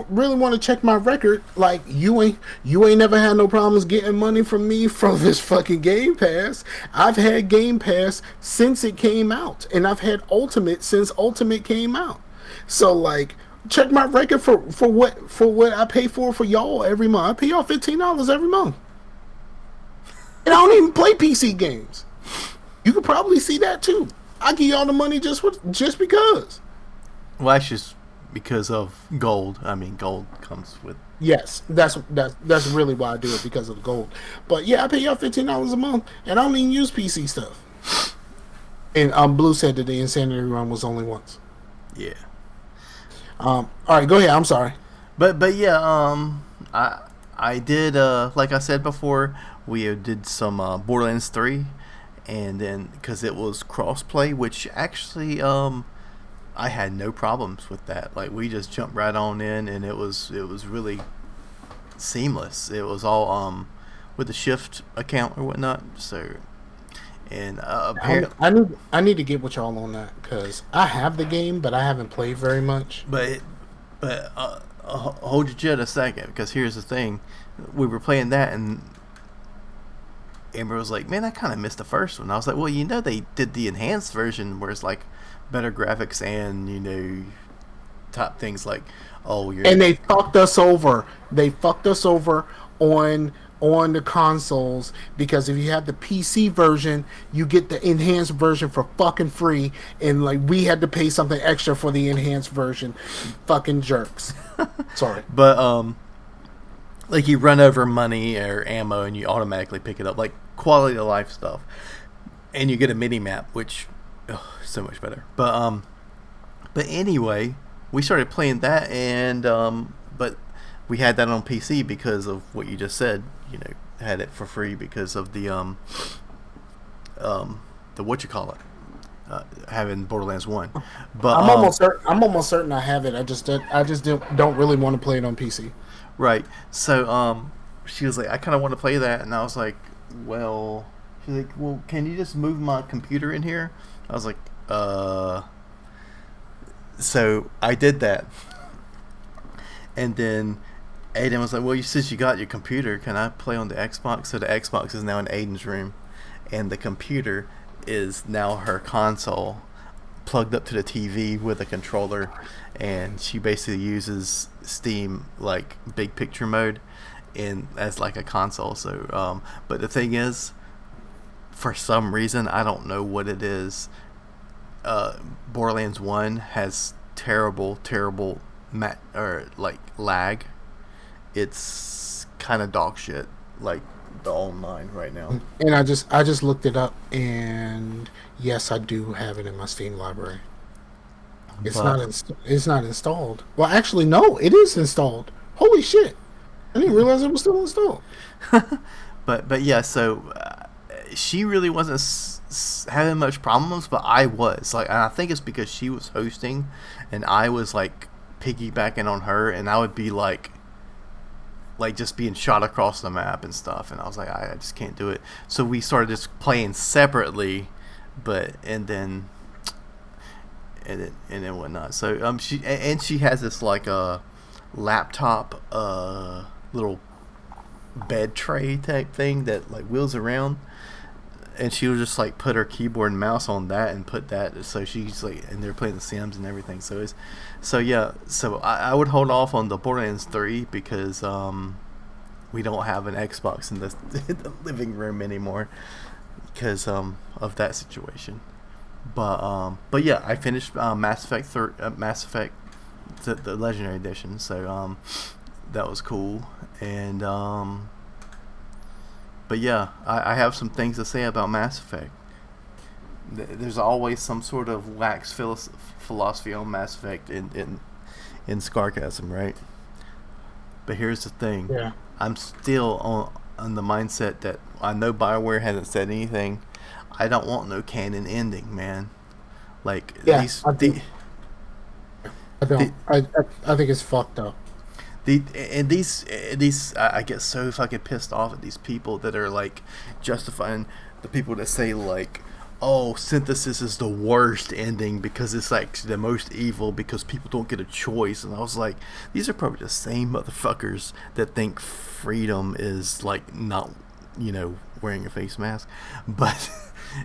really want to check my record, like you ain't never had no problems getting money from me from this fucking Game Pass. I've had Game Pass since it came out, and I've had Ultimate since Ultimate came out. So like, check my record for what I pay for y'all every month. I pay y'all $15 every month, and I don't even play PC games. You could probably see that too. I give y'all the money just because. Well, that's just because of gold. I mean, gold comes with. Yes, that's really why I do it, because of the gold. But yeah, I pay y'all $15 a month, and I don't even use PC stuff. And Blue said that the Insanity Run was only once. Yeah. All right, go ahead. I'm sorry. But yeah, I did like I said before, we did some Borderlands 3. And then, because it was crossplay, which actually, I had no problems with that. Like, we just jumped right on in, and it was really seamless. It was all with the Shift account or whatnot. So, and apparently, I need to get with y'all on that, because I have the game, but I haven't played very much. But hold your jet a second, because here's the thing: we were playing that, and Amber was like, man, I kind of missed the first one. I was like, well, they did the enhanced version where it's like better graphics and, top things like, and they fucked us over. They fucked us over on the consoles, because if you have the PC version, you get the enhanced version for fucking free, and like we had to pay something extra for the enhanced version. Fucking jerks. Sorry. But like you run over money or ammo and you automatically pick it up, like quality of life stuff, and you get a mini map, which so much better. But anyway, we started playing that, and but we had that on PC because of what you just said. You know, had it for free because of the what you call it, having Borderlands 1. But I'm almost certain I have it. I just don't really want to play it on PC. Right. So she was like, I kind of want to play that, and I was like, well, she's like, well, can you just move my computer in here? I was like, So I did that, and then Aiden was like, well, since you got your computer, can I play on the Xbox? So the Xbox is now in Aiden's room, and the computer is now her console, plugged up to the TV with a controller, and she basically uses Steam like big picture mode as like a console. So but the thing is, for some reason, I don't know what it is, Borderlands 1 has terrible lag. It's kind of dog shit, like the online right now. And I just looked it up, and yes, I do have it in my Steam library. It's not installed. Well, actually, no, it is installed. Holy shit! I didn't realize it was still installed. but yeah, so she really wasn't having much problems, but I was like, and I think it's because she was hosting, and I was like piggybacking on her, and I would be like just being shot across the map and stuff, and I was like, I just can't do it. So we started just playing separately, and then whatnot. So she has this like a laptop little bed tray type thing that like wheels around, and she would just like put her keyboard and mouse on that and put that, so she's like, and they're playing The Sims and everything. So I would hold off on the Borderlands 3 because we don't have an Xbox in the living room anymore because of that situation. But yeah, I finished Mass Effect the Legendary Edition, so that was cool. And but yeah, I have some things to say about Mass Effect. There's always some sort of lax philosophy on Mass Effect in Scarcasm, right? But here's the thing. Yeah. I'm still on the mindset that I know BioWare hasn't said anything. I don't want no canon ending, man. Like, yeah, I don't. I think it's fucked up. I get so fucking pissed off at these people that are like justifying the people that say like, oh, Synthesis is the worst ending because it's like the most evil because people don't get a choice. And I was like, these are probably the same motherfuckers that think freedom is like not, wearing a face mask, but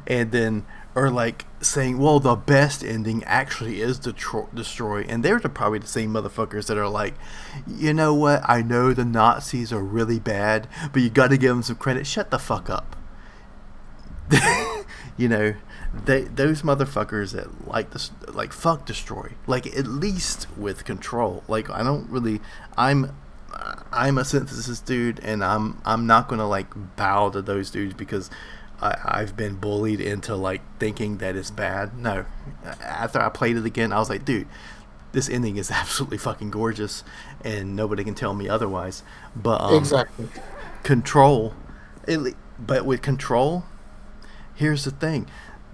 and then or like saying, well, the best ending actually is destroy, and they're probably the same motherfuckers that are like, you know what, I know the Nazis are really bad, but you got to give them some credit. Shut the fuck up. Those motherfuckers that like fuck destroy, like at least with Control. Like I'm a Synthesis dude, and I'm not gonna like bow to those dudes because I've been bullied into like thinking that it's bad. No, after I played it again, I was like, dude, this ending is absolutely fucking gorgeous, and nobody can tell me otherwise. But exactly, Control, but with Control, here's the thing: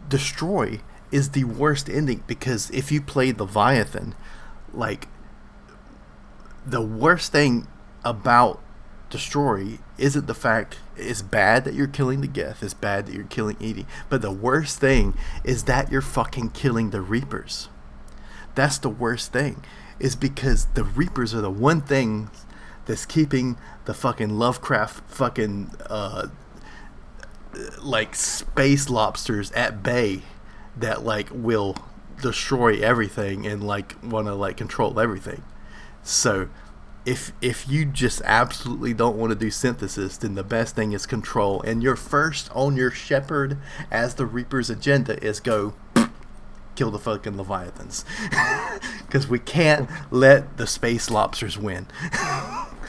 Destroy is the worst ending because if you play Leviathan, like the worst thing about Destroy isn't the fact it's bad that you're killing the Geth, it's bad that you're killing Edie, but the worst thing is that you're fucking killing the Reapers. That's the worst thing, is because the Reapers are the one thing that's keeping the fucking Lovecraft fucking like space lobsters at bay that like will destroy everything and like want to like control everything. So if you just absolutely don't want to do Synthesis, then the best thing is Control, and your first on your shepherd as the Reaper's agenda is go kill the fucking Leviathans, because we can't let the space lobsters win.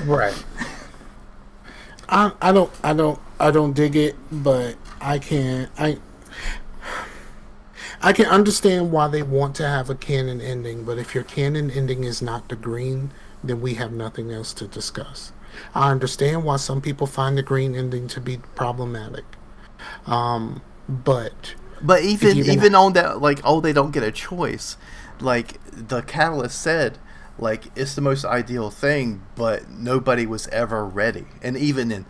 Right. I don't dig it, but I I can understand why they want to have a canon ending, but if your canon ending is not the green, then we have nothing else to discuss. I understand why some people find the green ending to be problematic. But But if you're gonna, even on that, like, oh, they don't get a choice. Like the Catalyst said, like it's the most ideal thing, but nobody was ever ready. And even in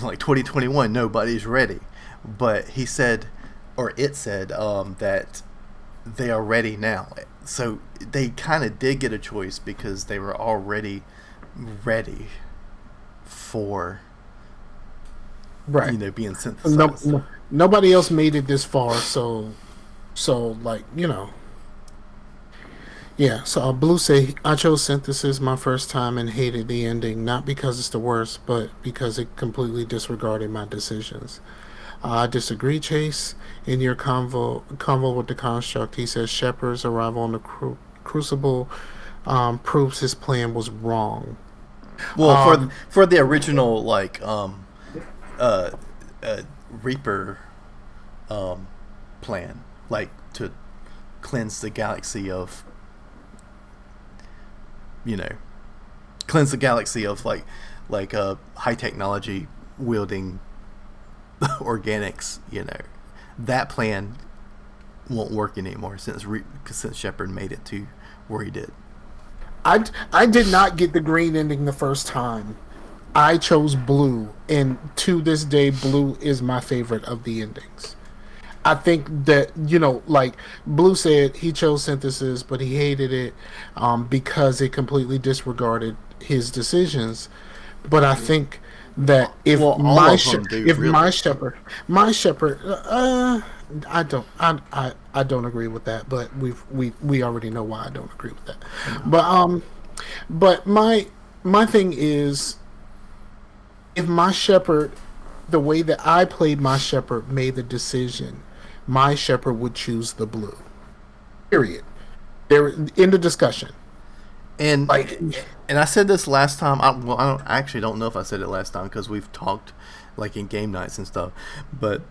like 2021, nobody's ready. But he said, or it said, that they are ready now. So they kind of did get a choice because they were already ready for right. being No, synthesized. no, nobody else made it this far, like yeah. So Blue say I chose Synthesis my first time and hated the ending, not because it's the worst, but because it completely disregarded my decisions. I disagree, Chase. In your convo with the construct, he says Shepard's arrival on the Crucible proves his plan was wrong. Well, Um, for the original like uh, Reaper plan, like to cleanse the galaxy of you know cleanse the galaxy of like high technology wielding organics. That plan won't work anymore since Shepard made it to where he did. I did not get the green ending the first time. I chose blue, and to this day, blue is my favorite of the endings. I think that like Blue said, he chose Synthesis, but he hated it because it completely disregarded his decisions. But I think that Well, all of them do, if really. my shepherd, I don't agree with that. But we already know why I don't agree with that. But my thing is, if my shepherd, the way that I played my shepherd, made the decision, my shepherd would choose the blue. Period. There in the discussion. And Like, and I said this last time. I actually don't know if I said it last time because we've talked like in game nights and stuff. But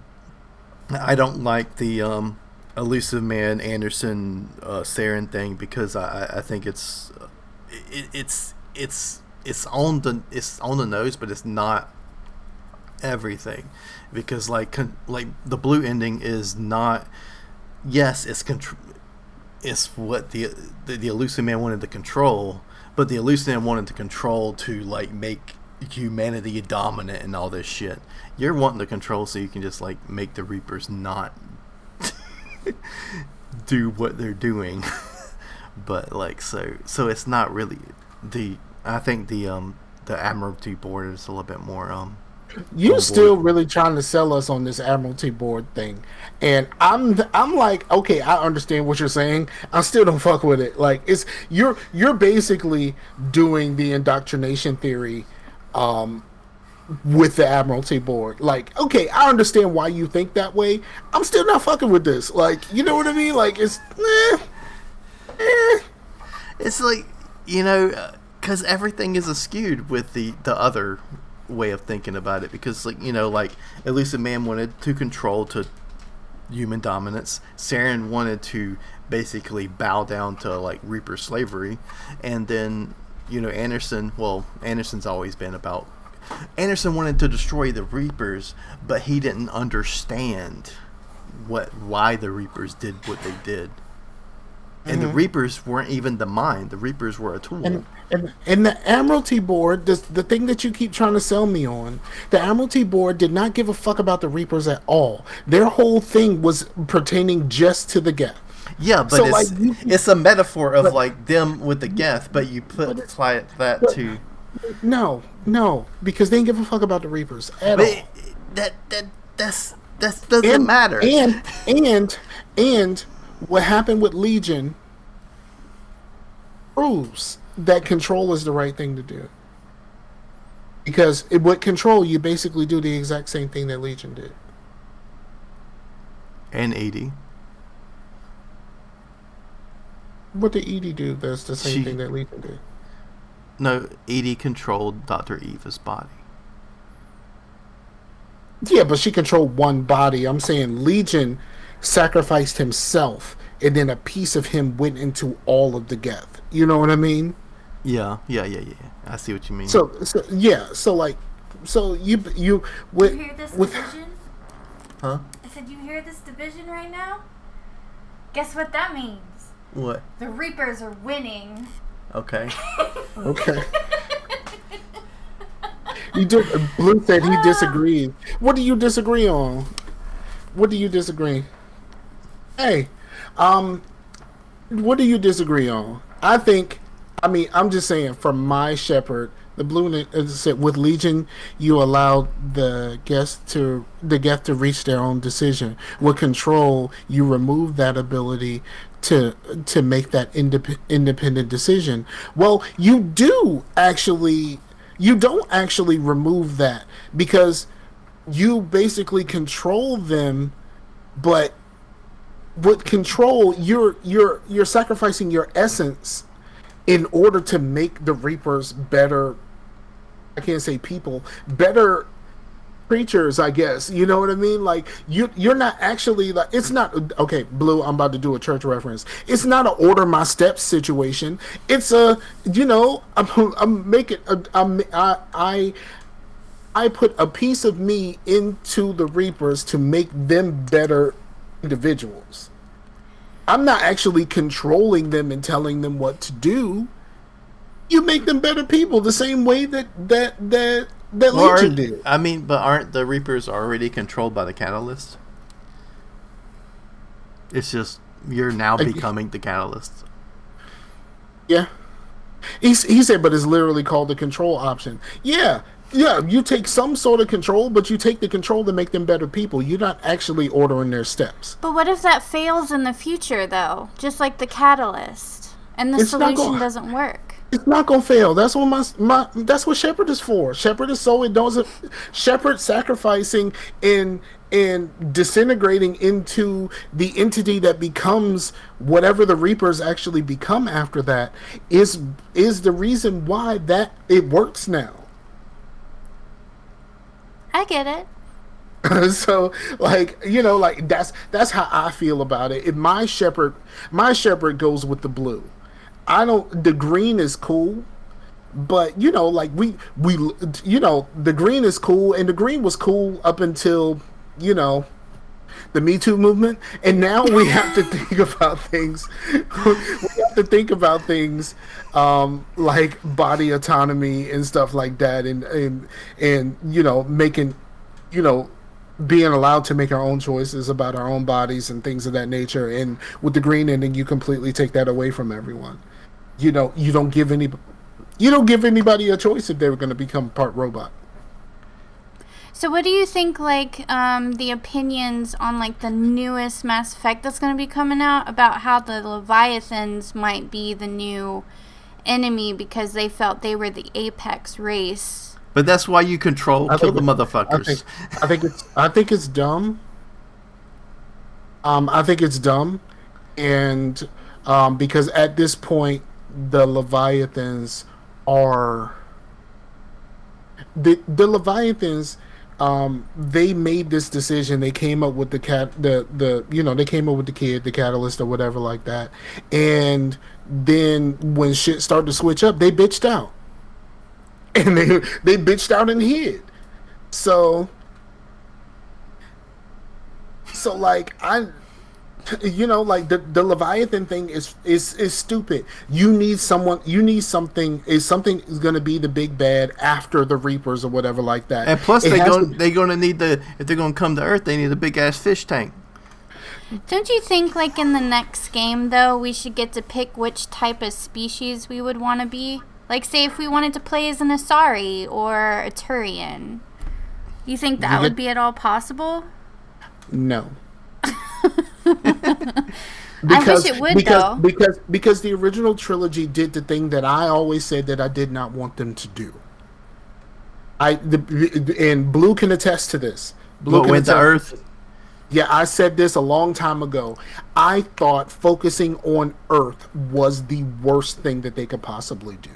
I don't like the elusive man Anderson Saren thing because I think it's on the nose, but it's not everything because like the blue ending is not. Yes, it's what the elusive man wanted to control, but the elusive man wanted to control to like make humanity dominant and all this shit. You're wanting to control so you can just like make the Reapers not do what they're doing. But like so it's not really the. I think the Admiralty board is a little bit more you on board. still really trying to sell us on this Admiralty board thing, and I'm like, okay, I understand what you're saying. I still don't fuck with it. Like, it's you're basically doing the indoctrination theory, with the Admiralty board. Like, okay, I understand why you think that way. I'm still not fucking with this. Like, you know what I mean? Like, it's eh. It's like because everything is skewed with the other way of thinking about it. Because like elusive man wanted to control to human dominance. Saren wanted to basically bow down to like Reaper slavery, and then Anderson's always been about. Anderson wanted to destroy the Reapers, but he didn't understand why the Reapers did what they did. And the Reapers weren't even the mind. The Reapers were a tool. And the Admiralty board, the thing that you keep trying to sell me on, the Admiralty board did not give a fuck about the Reapers at all. Their whole thing was pertaining just to the Geth. Yeah, but So, it's a metaphor of but- like them with the Geth, but you apply that but- to. No, because they didn't give a fuck about the Reapers at But all. that doesn't matter. And what happened with Legion proves that control is the right thing to do. Because with control, you basically do the exact same thing that Legion did. And 80. What did Edie do that's the same She- thing that Legion did? No, Edie controlled Dr. Eva's body. Yeah, but she controlled one body. I'm saying Legion sacrificed himself, and then a piece of him went into all of the Geth. You know what I mean? Yeah. I see what you mean. So yeah. So like, so you with You hear this with division? Huh? I said, you hear this division right now? Guess what that means? What? The Reapers are winning. Okay. okay. Blue said he disagreed. What do you disagree on? What do you disagree? Hey, what do you disagree on? I'm just saying, from my shepherd, the blue said with Legion, you allow the Geth to reach their own decision. With Control, you remove that ability to make that independent decision. Well, you don't actually remove that, because you basically control them, but with Control, you're sacrificing your essence in order to make the Reapers better. I can't say people, better creatures, I guess. You know what I mean? Like, you're not actually, like, it's not okay. Blue, I'm about to do a church reference. It's not a order my steps situation. It's a, I'm making I put a piece of me into the Reapers to make them better individuals. I'm not actually controlling them and telling them what to do. You make them better people the same way that Legion did. I mean, but aren't the Reapers already controlled by the Catalyst? It's just you're now becoming the Catalyst. Yeah. He said, but it's literally called the control option. Yeah, you take some sort of control, but you take the control to make them better people. You're not actually ordering their steps. But what if that fails in the future, though? Just like the Catalyst, and the solution doesn't work. It's not gonna fail. That's what that's what Shepherd is for. Shepherd is so it doesn't. Shepherd sacrificing and disintegrating into the entity that becomes whatever the Reapers actually become after that is the reason why that it works now. I get it. So, like, like that's how I feel about it. If my shepherd goes with the blue. The green is cool, but like we the green is cool, and the green was cool up until the Me Too movement, and now we have to think about things. We have to think about things like body autonomy and stuff like that, and making being allowed to make our own choices about our own bodies and things of that nature. And with the green ending, you completely take that away from everyone. You don't give anybody a choice if they were going to become part robot. So what do you think, like, the opinions on, like, the newest Mass Effect that's going to be coming out about how the Leviathans might be the new enemy because they felt they were the apex race? But that's why you kill the motherfuckers. I think it's dumb. I think it's dumb, and because at this point, the Leviathans are the Leviathans. They made this decision. They came up with they came up with the kid, the catalyst, or whatever like that. And then when shit started to switch up, they bitched out, and they bitched out and hid. So like like the Leviathan thing is stupid. You need something. Something is going to be the big bad after the Reapers or whatever like that. And plus, they're going to need if they're going to come to Earth, they need a big ass fish tank. Don't you think, like, in the next game, though, we should get to pick which type of species we would want to be? Like, say if we wanted to play as an Asari or a Turian. You think that would be at all possible? No. I wish it would, though. Because the original trilogy did the thing that I always said that I did not want them to do. And Blue can attest to this. Blue went to Earth? Yeah, I said this a long time ago. I thought focusing on Earth was the worst thing that they could possibly do.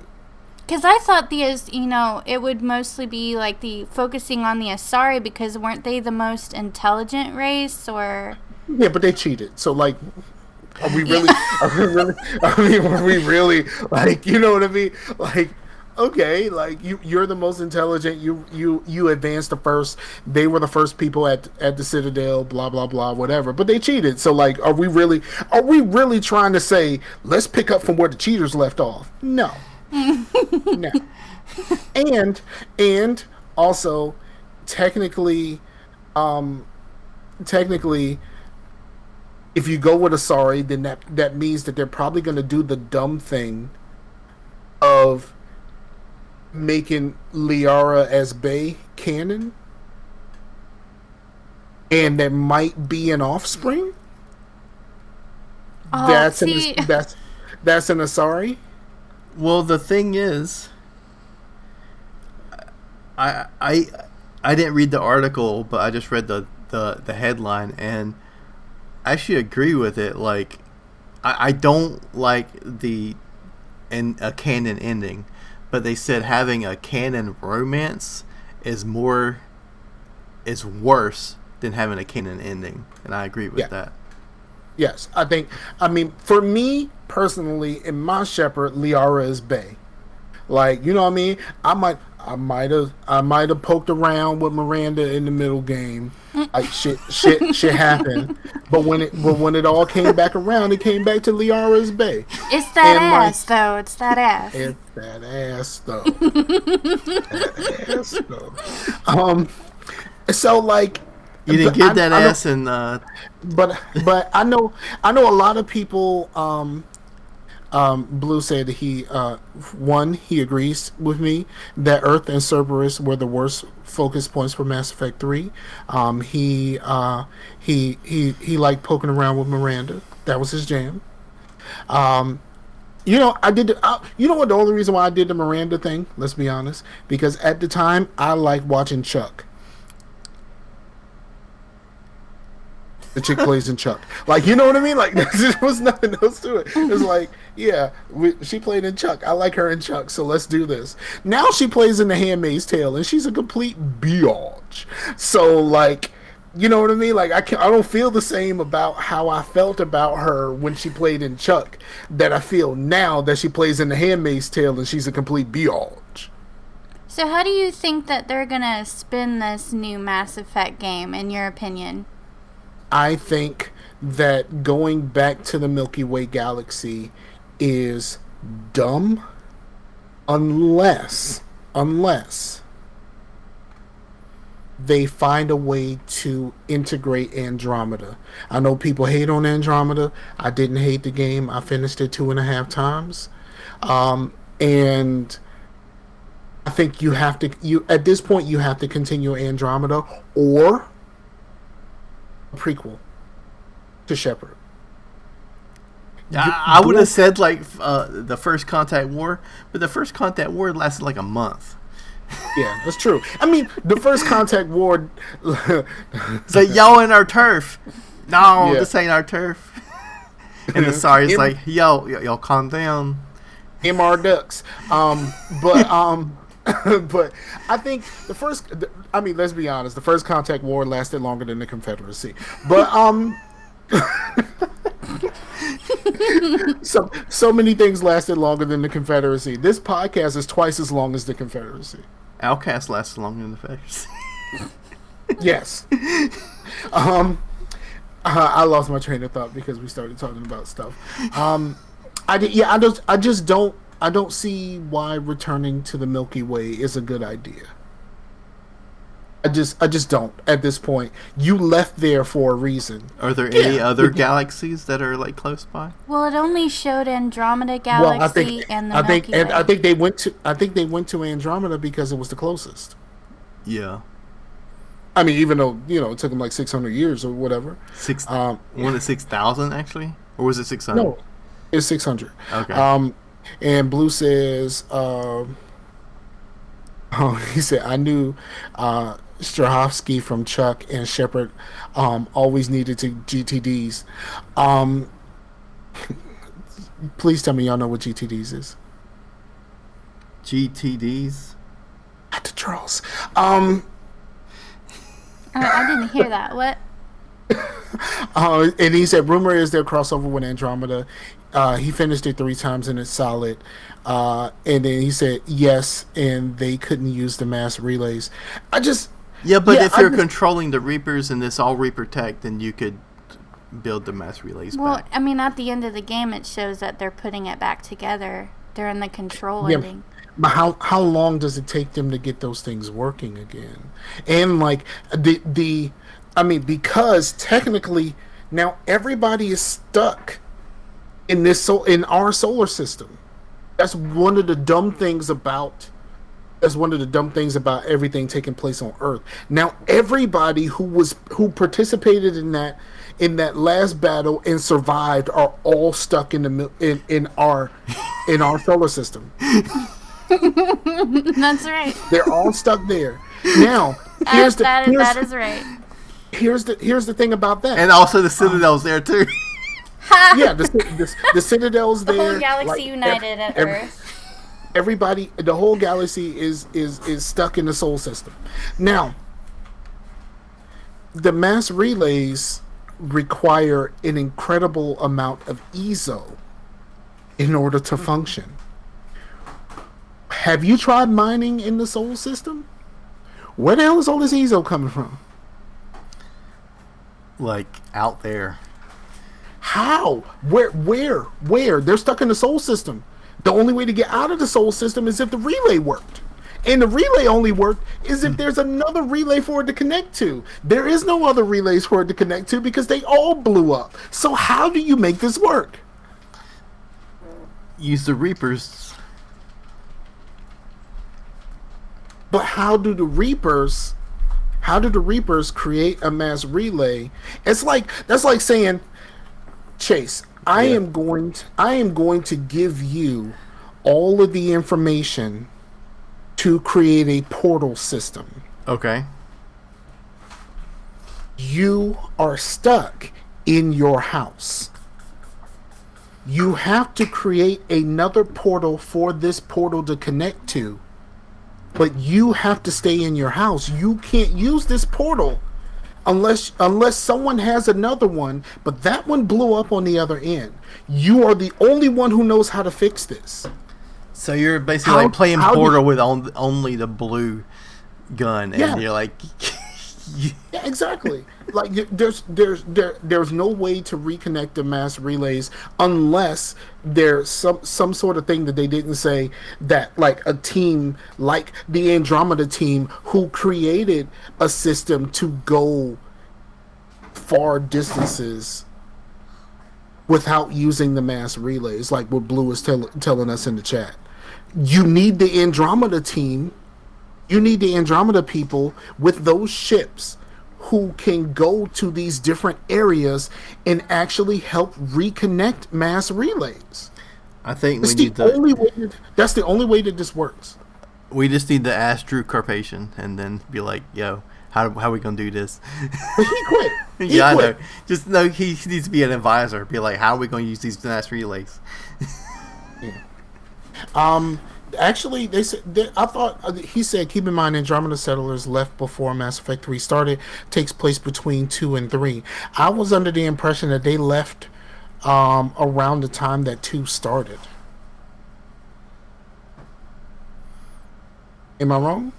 Because I thought it would mostly be like the focusing on the Asari, because weren't they the most intelligent race, or... Yeah, but they cheated. So like, are we really? Are we really? I mean, were we really like? You know what I mean? Like, okay, like you're the most intelligent. You advanced the first. They were the first people at the Citadel. Blah blah blah. Whatever. But they cheated. So like, are we really? Are we really trying to say let's pick up from where the cheaters left off? No, no. And also, technically, technically, if you go with Asari, then that means that they're probably going to do the dumb thing of making Liara as Bay canon, and there might be an offspring. Oh, That's see. that's an Asari. Well, the thing is, I didn't read the article, but I just read the headline, and I actually agree with it. Like, I don't like a canon ending, but they said having a canon romance is worse than having a canon ending, and I agree with that. Yes, I mean, for me personally, in my Shepherd, Liara is Bay. Like, you know what I mean? I might have poked around with Miranda in the middle game. Like shit happened. But when it all came back around, it came back to Liara's Bay. It's that ass, though. It's that ass. It's that ass, though. That ass, though. So like, you didn't get that ass, and but I know a lot of people. Blue said that he agrees with me that Earth and Cerberus were the worst focus points for Mass Effect 3. He liked poking around with Miranda. That was his jam. You know, you know what? The only reason why I did the Miranda thing, let's be honest, because at the time I liked watching Chuck. The chick plays in Chuck. Like, you know what I mean? Like, there was nothing else to it. It was like, yeah, she played in Chuck. I like her in Chuck, so let's do this. Now she plays in The Handmaid's Tale, and she's a complete biatch. So, like, you know what I mean? Like, I don't feel the same about how I felt about her when she played in Chuck that I feel now that she plays in The Handmaid's Tale, and she's a complete biatch. So how do you think that they're going to spin this new Mass Effect game, in your opinion? I think that going back to the Milky Way galaxy is dumb unless they find a way to integrate Andromeda. I know people hate on Andromeda. I didn't hate the game. I finished it 2.5 times. And I think at this point you have to continue Andromeda or prequel to Shepard. I would have said like the First Contact War, but the First Contact War lasted like a month. Yeah, that's true. I mean, the First Contact War. It's like, y'all in our turf. No, this ain't our turf. And the Asari's like, y'all calm down. MR Ducks. But I think let's be honest, the First Contact War lasted longer than the Confederacy. But so many things lasted longer than the Confederacy. This podcast is twice as long as the Confederacy. Outcast lasted longer than the Confederacy. Yes. I lost my train of thought because we started talking about stuff. I don't see why returning to the Milky Way is a good idea. I just don't at this point. You left there for a reason. Are there any other galaxies that are like close by? Well, it only showed Andromeda Galaxy and the Milky Way. I think they went to Andromeda because it was the closest. Yeah. I mean, even though it took them like 600 years or whatever. 6,000 actually, or was it 600? No, it's 600. Okay. And Blue says, he said, I knew Strahovski from Chuck and Shepard always needed to GTDs. Please tell me y'all know what GTDs is. GTDs? At the Charles. I didn't hear that. What? And he said, rumor is their crossover with Andromeda. He finished it 3 times and it's solid. And then he said yes, and they couldn't use the mass relays. If you're controlling the Reapers and this all Reaper tech, then you could build the mass relays back. I mean, at the end of the game, it shows that they're putting it back together during the control ending. But how long does it take them to get those things working again? And like because technically now everybody is stuck in in our solar system. That's one of the dumb things about everything taking place on Earth. Now everybody who participated in that last battle and survived are all stuck in our solar system. That's right. They're all stuck there. Now, that is right. Here's the thing about that. And also the Citadel's there too. Yeah, the Citadel's there. The whole galaxy united at Earth. Everybody, the whole galaxy is stuck in the solar system. Now, the mass relays require an incredible amount of EZO in order to function. Have you tried mining in the solar system? Where the hell is all this EZO coming from? Like out there. How? Where? They're stuck in the solar system. The only way to get out of the solar system is if the relay worked. And the relay only worked is if there's another relay for it to connect to. There is no other relays for it to connect to because they all blew up. So how do you make this work? Use the Reapers. But how do the Reapers create a mass relay? That's like saying, Chase, I am going to give you all of the information to create a portal system. Okay. You are stuck in your house. You have to create another portal for this portal to connect to. But you have to stay in your house. You can't use this portal unless someone has another one, but that one blew up on the other end. You are the only one who knows how to fix this. So you're basically playing Portal with only the blue gun, and you're like... Yeah, exactly. Like there's no way to reconnect the mass relays unless there's some sort of thing that they didn't say, that like a team like the Andromeda team who created a system to go far distances without using the mass relays, like what Blue is telling us in the chat. You need the Andromeda team. You need the Andromeda people with those ships who can go to these different areas and actually help reconnect mass relays. I think that's the only way that this works. We just need to ask Drew Carpathian and then be like, yo, how are we going to do this? But he quit. I know. Just know he needs to be an advisor. Be like, how are we going to use these mass relays? Yeah. Actually, they said I thought he said, keep in mind Andromeda settlers left before Mass Effect 3 started. Takes place between 2 and 3. I was under the impression that they left around the time that 2 started. Am I wrong?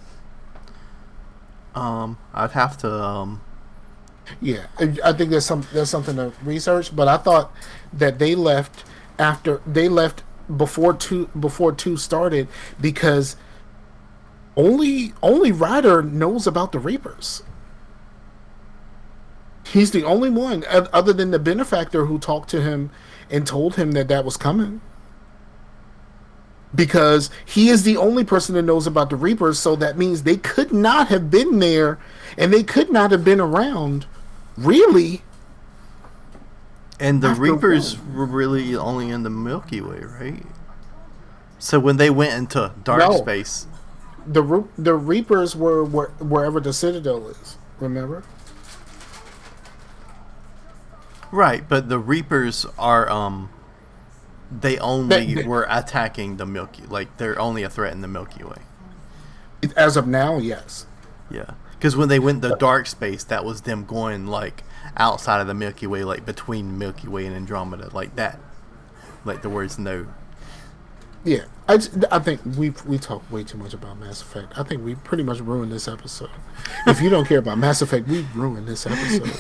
I'd have to. Yeah, I think there's something to research, but I thought that they left before two started because only Ryder knows about the Reapers. He's the only one other than the benefactor who talked to him and told him that was coming. Because he is the only person that knows about the Reapers, so that means they could not have been there and they could not have been around, really. And the Reapers were really only in the Milky Way, right? So when they went into dark space... The Reapers were wherever the Citadel is, remember? Right, but the Reapers are... They were attacking the Milky... Like, they're only a threat in the Milky Way. As of now, yes. Yeah. Because when they went the dark space, that was them going like outside of the Milky Way, like between Milky Way and Andromeda, like that. Like the words no. Yeah, I think we talk way too much about Mass Effect. I think we pretty much ruined this episode. If you don't care about Mass Effect, we ruined this episode.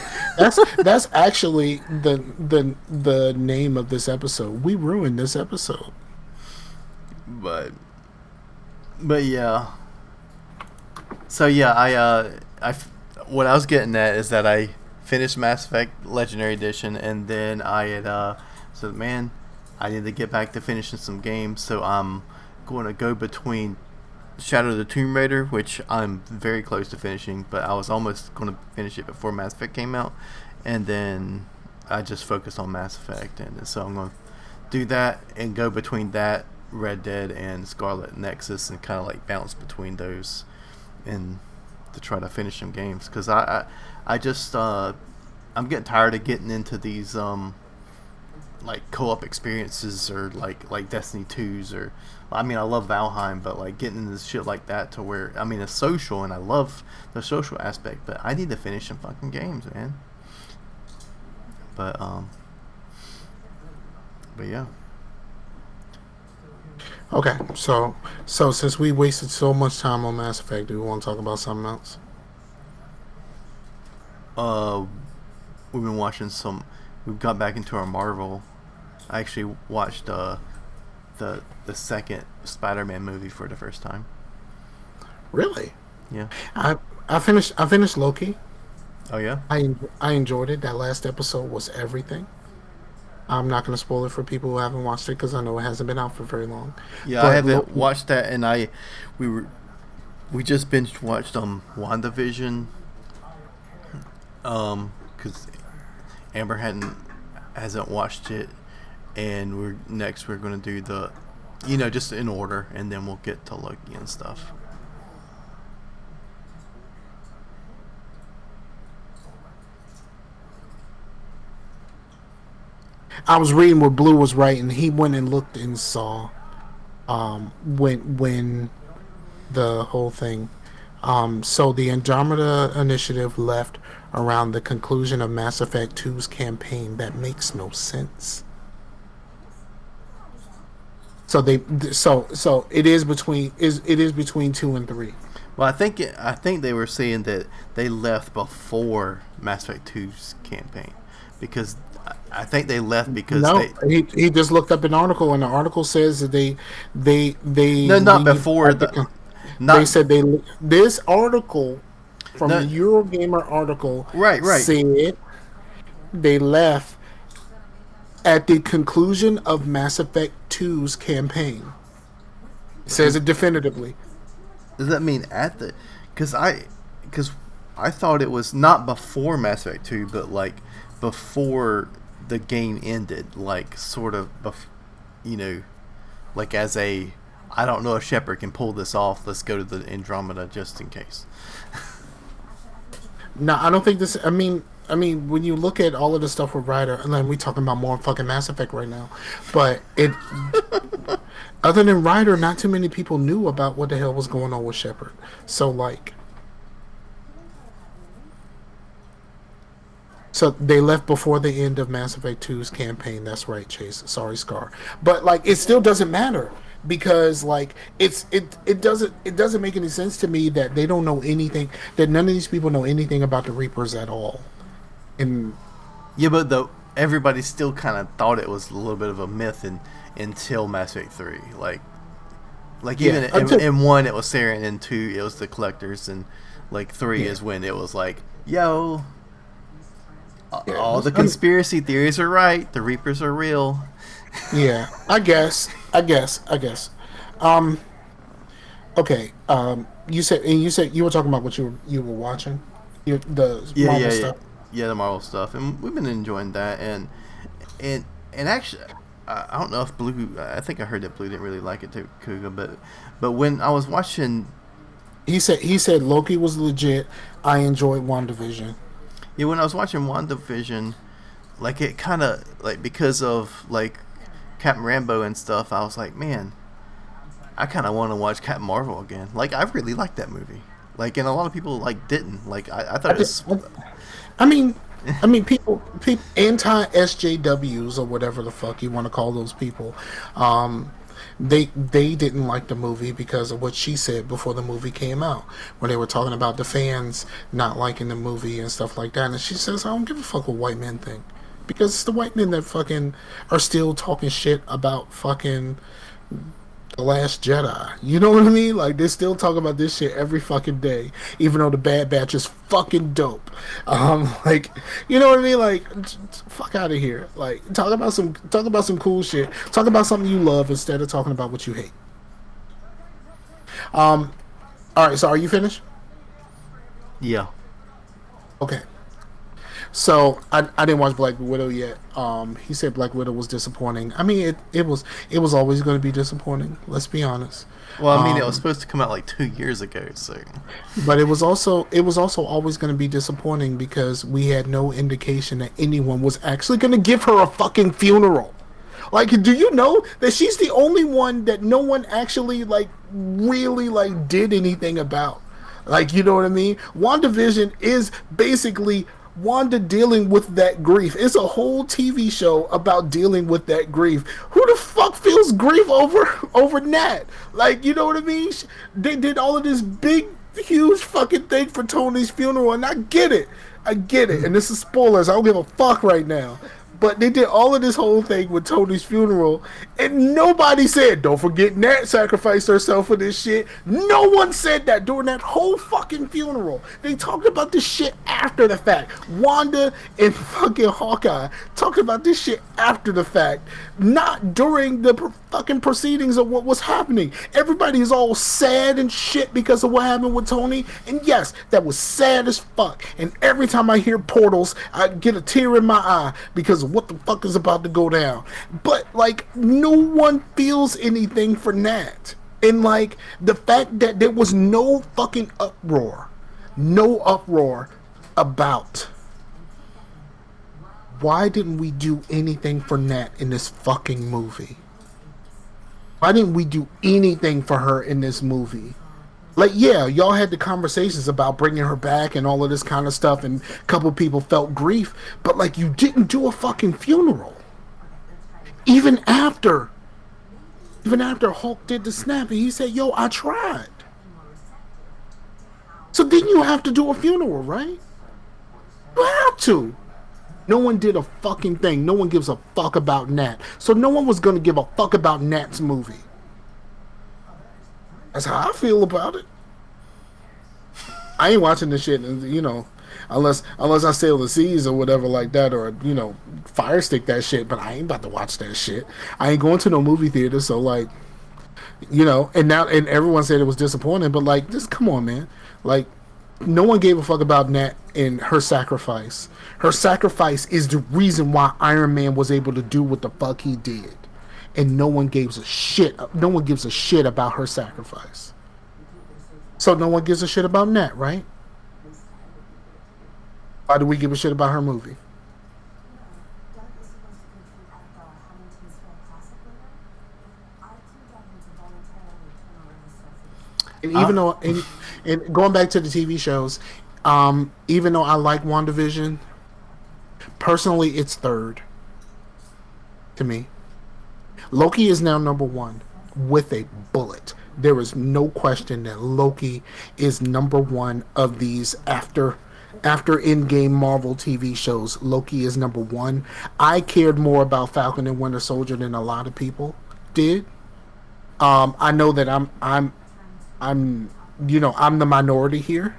That's actually the name of this episode. We ruined this episode. But yeah. So yeah, what I was getting at is that I finished Mass Effect Legendary Edition, and then I had said, man, I need to get back to finishing some games, so I'm going to go between Shadow of the Tomb Raider, which I'm very close to finishing, but I was almost going to finish it before Mass Effect came out, and then I just focused on Mass Effect, and so I'm going to do that and go between that, Red Dead, and Scarlet Nexus, and kind of like bounce between those, and to try to finish some games, because I just I'm getting tired of getting into these like co-op experiences, or like Destiny 2s, or I mean I love Valheim, but like getting into shit like that to where, I mean it's social and I love the social aspect, but I need to finish some fucking games, man. But yeah. Okay, so since we wasted so much time on Mass Effect, do we want to talk about something else? We've been watching some. We've got back into our Marvel. I actually watched the second Spider-Man movie for the first time. Really? Yeah. I finished Loki. Oh yeah. I enjoyed it. That last episode was everything. I'm not going to spoil it for people who haven't watched it because I know it hasn't been out for very long. Yeah, I haven't watched that, and we just binge watched WandaVision. Because Amber hasn't watched it, and we're going to do the, just in order, and then we'll get to Loki and stuff. I was reading what Blue was writing. He went and looked and saw when the whole thing. So the Andromeda Initiative left around the conclusion of Mass Effect 2's campaign. That makes no sense. So it is between 2 and 3. Well, I think they were saying that they left before Mass Effect 2's campaign, because I think they left because he just looked up an article, and the article says that they no, not before they said this article from the Eurogamer article right said they left at the conclusion of Mass Effect 2's campaign. It says it definitively. Does that mean at the? Because I thought it was not before Mass Effect 2, but like before the game ended, like sort of, like as a, I don't know if Shepard can pull this off. Let's go to the Andromeda just in case. No, I don't think this. I mean, when you look at all of the stuff with Ryder, and then we talking about more fucking Mass Effect right now, but it, other than Ryder, not too many people knew about what the hell was going on with Shepard. So like, so they left before the end of Mass Effect 2's campaign. That's right, Chase. Sorry, Scar. But like, it still doesn't matter. Because like it doesn't make any sense to me that they don't know anything, that none of these people know anything about the Reapers at all. And yeah, but everybody still kind of thought it was a little bit of a myth until Mass Effect 3. Like even in 1 it was Saren, and 2 it was the Collectors, and like 3 is when it was like, yo, all the conspiracy theories are right, the Reapers are real. Yeah, I guess. Okay. You said you were talking about what you were watching, the Marvel stuff. Yeah, the Marvel stuff, and we've been enjoying that. And actually, I don't know if Blue. I think I heard that Blue didn't really like it too, Kuga. But when I was watching, he said Loki was legit. I enjoyed WandaVision. Yeah, when I was watching WandaVision, like it kind of like, because of like Captain Rambo and stuff, I was like, man, I kind of want to watch Captain Marvel again. Like, I really liked that movie. Like, and a lot of people like didn't. Like, I thought it was. I mean, people, anti SJWs or whatever the fuck you want to call those people, they didn't like the movie because of what she said before the movie came out, when they were talking about the fans not liking the movie and stuff like that. And she says, I don't give a fuck what white men think, because it's the white men that fucking are still talking shit about fucking The Last Jedi. You know what I mean? Like, they still talk about this shit every fucking day, even though the Bad Batch is fucking dope. Like, you know what I mean? Like, fuck out of here. Like, talk about some cool shit. Talk about something you love instead of talking about what you hate. All right. So, are you finished? Yeah. Okay. So I didn't watch Black Widow yet. He said Black Widow was disappointing. I mean, it was always going to be disappointing. Let's be honest. Well, I mean, it was supposed to come out like 2 years ago, so. But it was also always going to be disappointing because we had no indication that anyone was actually going to give her a fucking funeral. Like, do you know that she's the only one that no one actually like really like did anything about? Like, you know what I mean? WandaVision is basically Wanda dealing with that grief. It's a whole TV show about dealing with that grief. Who the fuck feels grief over Nat? Like, you know what I mean? They did all of this big, huge fucking thing for Tony's funeral, and I get it. And this is spoilers. I don't give a fuck right now. But they did all of this whole thing with Tony's funeral, and nobody said, don't forget Nat sacrificed herself for this shit. No one said that during that whole fucking funeral. They talked about this shit after the fact. Wanda and fucking Hawkeye talked about this shit after the fact, not during the fucking proceedings of what was happening. Everybody is all sad and shit because of what happened with Tony, and yes, that was sad as fuck. And every time I hear portals, I get a tear in my eye because of what the fuck is about to go down. But like, no one feels anything for Nat. And like, the fact that there was no fucking uproar about why didn't we do anything for Nat in this fucking movie? Why didn't we do anything for her in this movie? Like, yeah, y'all had the conversations about bringing her back and all of this kind of stuff, and a couple people felt grief, but like, you didn't do a fucking funeral. Even after Hulk did the snap, and he said, yo, I tried. So then you have to do a funeral, right? You have to. No one did a fucking thing. No one gives a fuck about Nat. So no one was going to give a fuck about Nat's movie. That's how I feel about it. I ain't watching this shit, you know, unless I sail the seas or whatever like that, or, you know, fire stick that shit, but I ain't about to watch that shit. I ain't going to no movie theater, so like, you know, and everyone said it was disappointing, but like, just come on, man. Like, no one gave a fuck about Nat and her sacrifice. Her sacrifice is the reason why Iron Man was able to do what the fuck he did. And no one gives a shit. No one gives a shit about her sacrifice. So no one gives a shit about Nat, right? Why do we give a shit about her movie? And even though, and going back to the TV shows, even though I like WandaVision, personally, it's third to me. Loki is now number one with a bullet. There is no question that Loki is number one of these after Endgame Marvel TV shows. Loki is number one. I cared more about Falcon and Winter Soldier than a lot of people did. I know that I'm you know, I'm the minority here.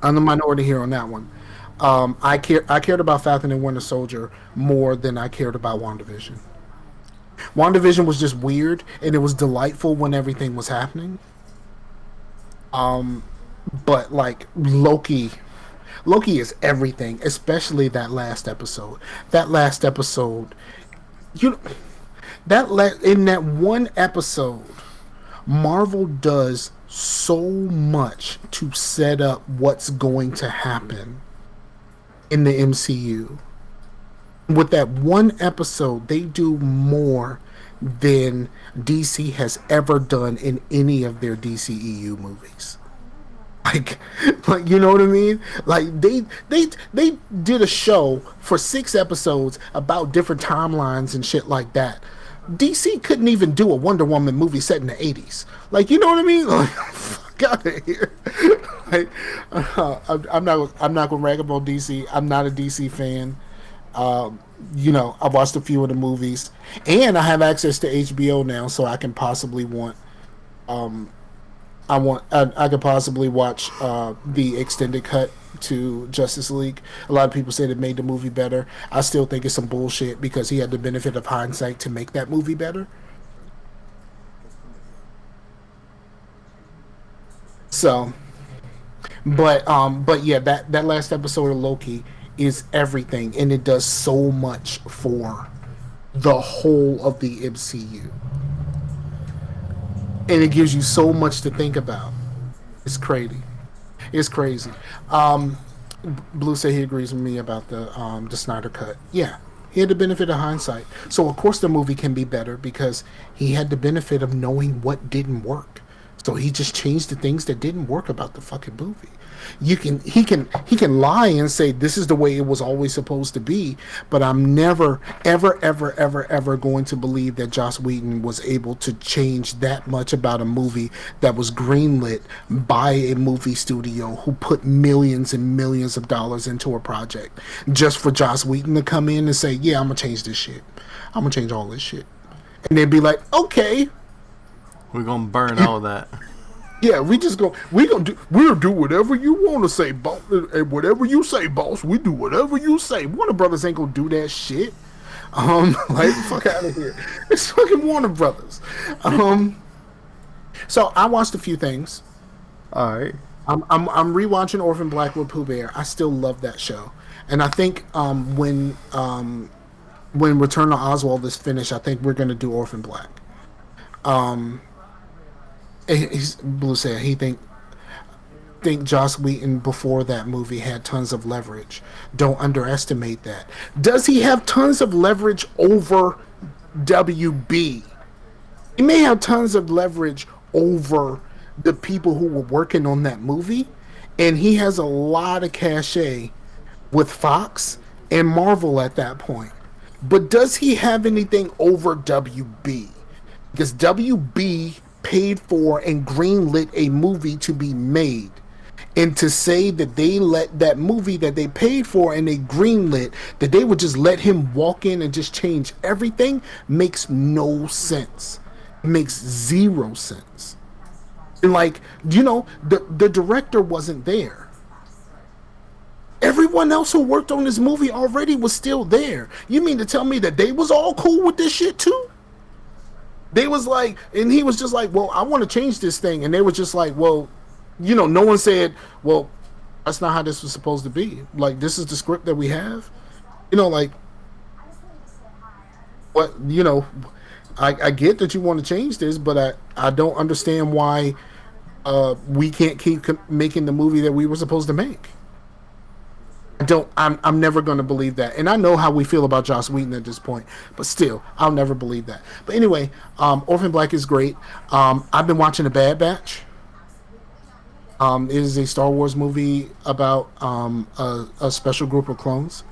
I'm the minority here on that one. I cared about Falcon and Winter Soldier more than I cared about WandaVision. WandaVision was just weird, and it was delightful when everything was happening. But like, Loki is everything, especially that last episode. That last episode, in that one episode, Marvel does so much to set up what's going to happen in the MCU. With that one episode, they do more than DC has ever done in any of their DCEU movies. Like, you know what I mean? Like they did a show for 6 episodes about different timelines and shit like that. DC couldn't even do a Wonder Woman movie set in the 80s. Like, you know what I mean? Like, fuck out of here. Like, I'm not gonna rag about DC. I'm not a DC fan. You know, I've watched a few of the movies, and I have access to HBO now, so I can possibly I could possibly watch the extended cut to Justice League. A lot of people said it made the movie better. I still think it's some bullshit because he had the benefit of hindsight to make that movie better. So, but yeah, that last episode of Loki is everything, and it does so much for the whole of the MCU. And it gives you so much to think about. It's crazy. It's crazy. Blue said he agrees with me about the Snyder Cut. Yeah, he had the benefit of hindsight. So of course the movie can be better because he had the benefit of knowing what didn't work. So he just changed the things that didn't work about the fucking movie. He can lie and say this is the way it was always supposed to be, but I'm never ever going to believe that Joss Whedon was able to change that much about a movie that was greenlit by a movie studio who put millions and millions of dollars into a project just for Joss Whedon to come in and say, yeah, I'm gonna change this shit. I'm gonna change all this shit. And they'd be like, okay, we're gonna burn all of that. Yeah, we'll do whatever you want to say, boss. And whatever you say, boss, we do whatever you say. Warner Brothers ain't gonna do that shit. Like, fuck out of here. It's fucking Warner Brothers. So I watched a few things. All right. I'm rewatching Orphan Black with Pooh Bear. I still love that show, and I think when Return to Oswald is finished, I think we're gonna do Orphan Black. Blue said he think Joss Whedon before that movie had tons of leverage. Don't underestimate that. Does he have tons of leverage over WB? He may have tons of leverage over the people who were working on that movie, and he has a lot of cachet with Fox and Marvel at that point. But does he have anything over WB? Because WB paid for and greenlit a movie to be made, and to say that they let that movie that they paid for and they greenlit, that they would just let him walk in and just change everything, makes no sense. Makes zero sense. And like, you know, the director wasn't there. Everyone else who worked on this movie already was still there. You mean to tell me that they was all cool with this shit too? They was like, and he was just like, well, I want to change this thing. And they were just like, well, you know, no one said, well, that's not how this was supposed to be. Like, this is the script that we have. You know, like, what, you know, I get that you want to change this, but I don't understand why we can't keep making the movie that we were supposed to make. I'm never going to believe that. And I know how we feel about Joss Whedon at this point, but still, I'll never believe that. But anyway, Orphan Black is great. I've been watching The Bad Batch. It is a Star Wars movie about a special group of clones.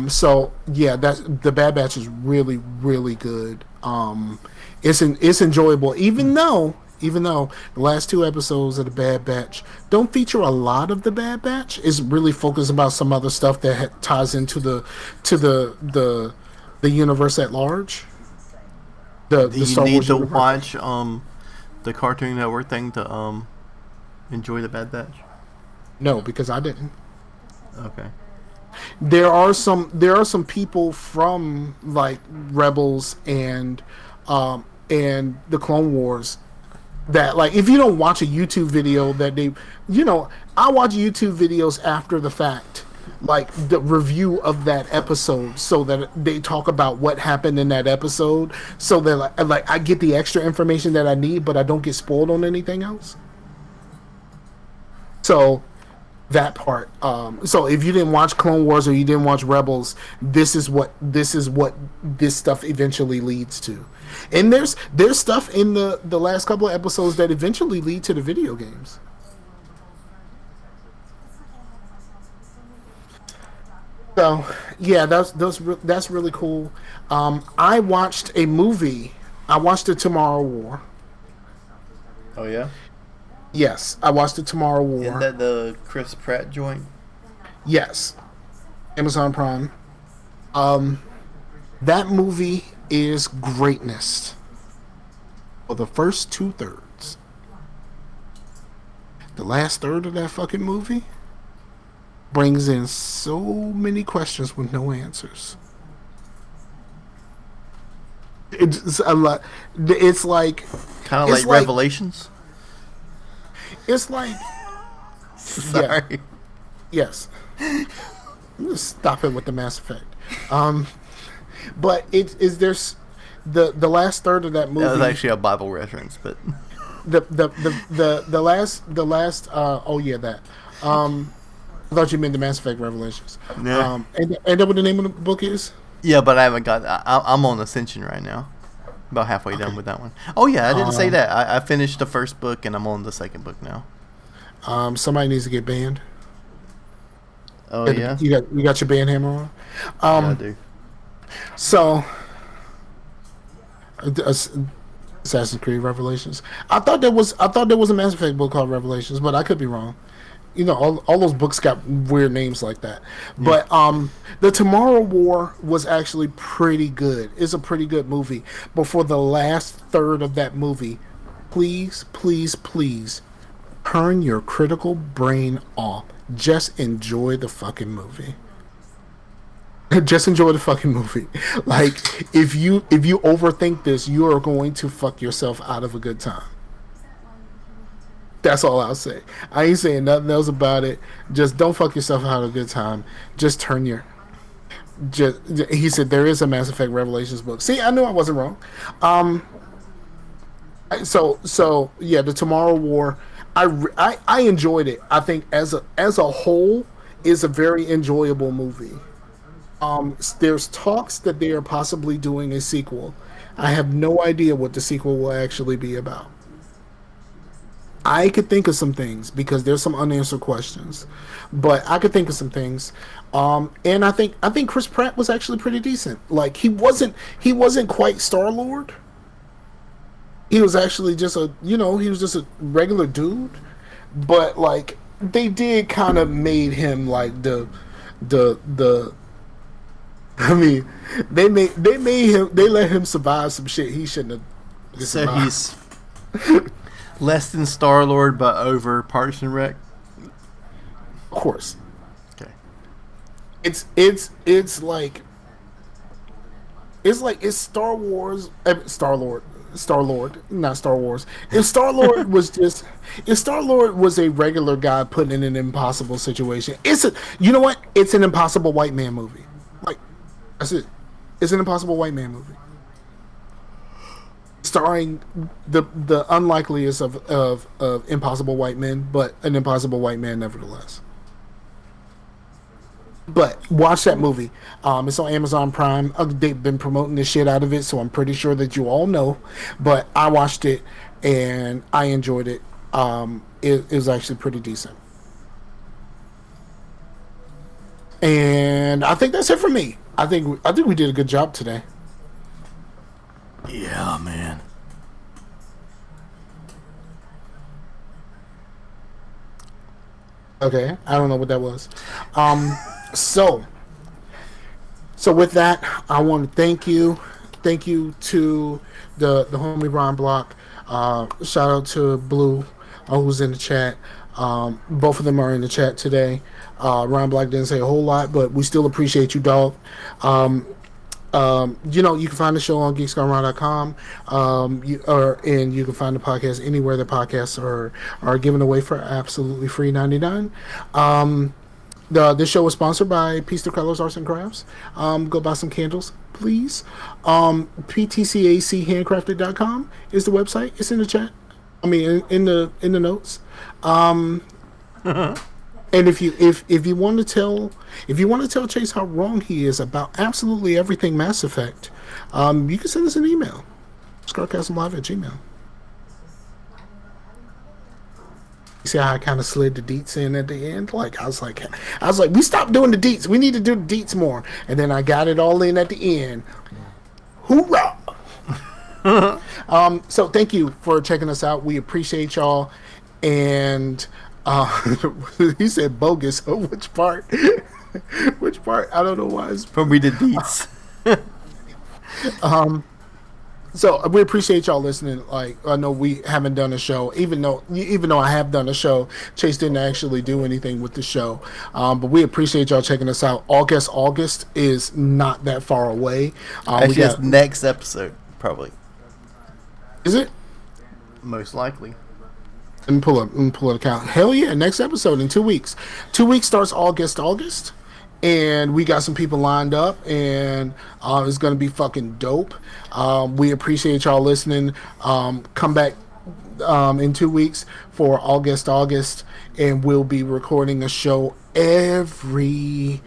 So yeah, The Bad Batch is really, really good. It's enjoyable, even though the last 2 episodes of The Bad Batch don't feature a lot of The Bad Batch. It's really focused about some other stuff that ties into the universe at large. Do you need to watch the Cartoon Network thing to enjoy The Bad Batch? No, because I didn't. Okay. There are some people from like Rebels and the Clone Wars that, like, if you don't watch a YouTube video that they, you know, I watch YouTube videos after the fact, like the review of that episode, so that they talk about what happened in that episode, so that like I get the extra information that I need, but I don't get spoiled on anything else. So that part. So if you didn't watch Clone Wars or you didn't watch Rebels, this is what this stuff eventually leads to. And there's stuff in the last couple of episodes that eventually lead to the video games. So yeah, that's really cool. I watched a movie. I watched the Tomorrow War. Oh yeah. Yes, I watched the Tomorrow War. Isn't that the Chris Pratt joint? Yes, Amazon Prime. That movie is greatness for the first 2/3. The last third of that fucking movie brings in so many questions with no answers. It's a lot. It's like kind of like Revelations. It's like sorry. Yeah, yes. I'm gonna stop it with the Mass Effect. But it is there's the last third of that movie. That was actually a Bible reference, but the last oh yeah that I thought you meant the Mass Effect Revelations. No. And that what the name of the book is? Yeah, but I haven't got. I'm on Ascension right now. About halfway done with that one. Oh yeah, I didn't say that. I finished the first book and I'm on the second book now. Somebody needs to get banned. Oh yeah. You got your band hammer on. Yeah, I do. So, Assassin's Creed Revelations. I thought there was a Mass Effect book called Revelations, but I could be wrong. You know, all those books got weird names like that. Yeah. But the Tomorrow War was actually pretty good. It's a pretty good movie. But for the last third of that movie, please, please, please, turn your critical brain off. Just enjoy the fucking movie. Just enjoy the fucking movie. Like, if you overthink this, you are going to fuck yourself out of a good time. That's all I'll say. I ain't saying nothing else about it. Just don't fuck yourself out of a good time. Just turn your... he said there is a Mass Effect Revelations book. See, I knew I wasn't wrong. So yeah, the Tomorrow War, I enjoyed it. I think as a whole, is a very enjoyable movie. There's talks that they are possibly doing a sequel. I have no idea what the sequel will actually be about. I could think of some things because there's some unanswered questions, but I could think of some things. And I think Chris Pratt was actually pretty decent. Like he wasn't quite Star-Lord. He was actually just he was just a regular dude, but like they did kind of made him like the I mean, they let him survive some shit he shouldn't have survived. So he's less than Star-Lord, but over Parks and Rec. Of course. Okay. It's like it's Star Wars. Star-Lord, not Star Wars. If Star-Lord was a regular guy put in an impossible situation, you know what? It's an impossible white man movie. Like that's it. It's an impossible white man movie. Starring the unlikeliest of impossible white men, but an impossible white man nevertheless. But watch that movie. It's on Amazon Prime. They've been promoting the shit out of it, so I'm pretty sure that you all know. But I watched it and I enjoyed it. It was actually pretty decent. And I think that's it for me. I think we did a good job today. Yeah, man. Okay, I don't know what that was. So with that, I want to thank you to the homie Ron Block. Shout out to Blue, who's in the chat. Both of them are in the chat today. Ron Block didn't say a whole lot, but we still appreciate you, dog. You can find the show on geekscorearound.com, and you can find the podcast anywhere the podcasts are given away for absolutely free 99. This show is sponsored by Peace to Colors Arts and Crafts. Go buy some candles, please. PTCAChandcrafted.com is the website. It's in the chat. I mean, in the notes. And if you want to tell Chase how wrong he is about absolutely everything Mass Effect, you can send us an email, scarcasmlive@gmail. You see how I kind of slid the deets in at the end? Like I was like, we stopped doing the deets. We need to do the deets more. And then I got it all in at the end. Hoorah! So thank you for checking us out. We appreciate y'all. And he said bogus. Which part? Which part? I don't know why. It's From we did deets. So we appreciate y'all listening. Like, I know we haven't done a show, even though I have done a show. Chase didn't actually do anything with the show, but we appreciate y'all checking us out. August is not that far away. Actually, it's next episode, probably. Is it? Most likely. Let me pull up a count. Hell yeah! Next episode in 2 weeks. 2 weeks starts August. And we got some people lined up, and it's going to be fucking dope. We appreciate y'all listening. Come back in 2 weeks for August, and we'll be recording a show every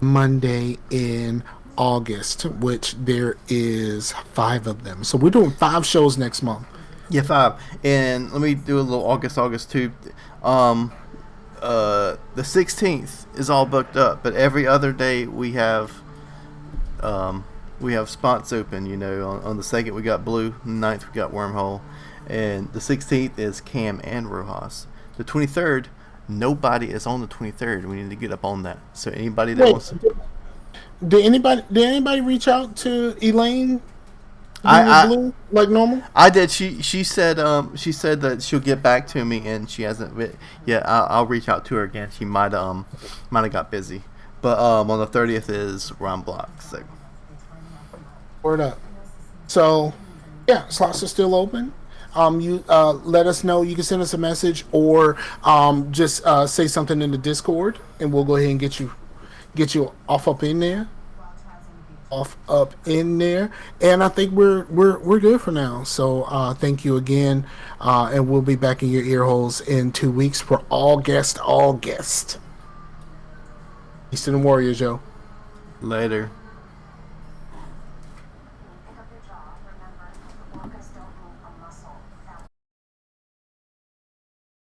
Monday in August, which there is 5 of them. So we're doing 5 shows next month. Yeah, 5. And let me do a little August too. The 16th is all booked up, but every other day we have spots open. You know, on the 2nd we got Blue, on the 9th we got Wormhole, and the 16th is Cam and Rojas. The 23rd, nobody is on the 23rd. We need to get up on that. So anybody that wants to... Did anybody reach out to Elaine? Blue, like normal? I did. She said that she'll get back to me, and she hasn't. Yeah, I'll reach out to her again. She might have got busy, but on the 30th is Ron Block. So word up. So yeah, slots are still open. You let us know. You can send us a message or just say something in the Discord, and we'll go ahead and get you off up in there. And I think we're good for now. So thank you again, and we'll be back in your ear holes in 2 weeks for August. Peace to the Warriors, yo. Later.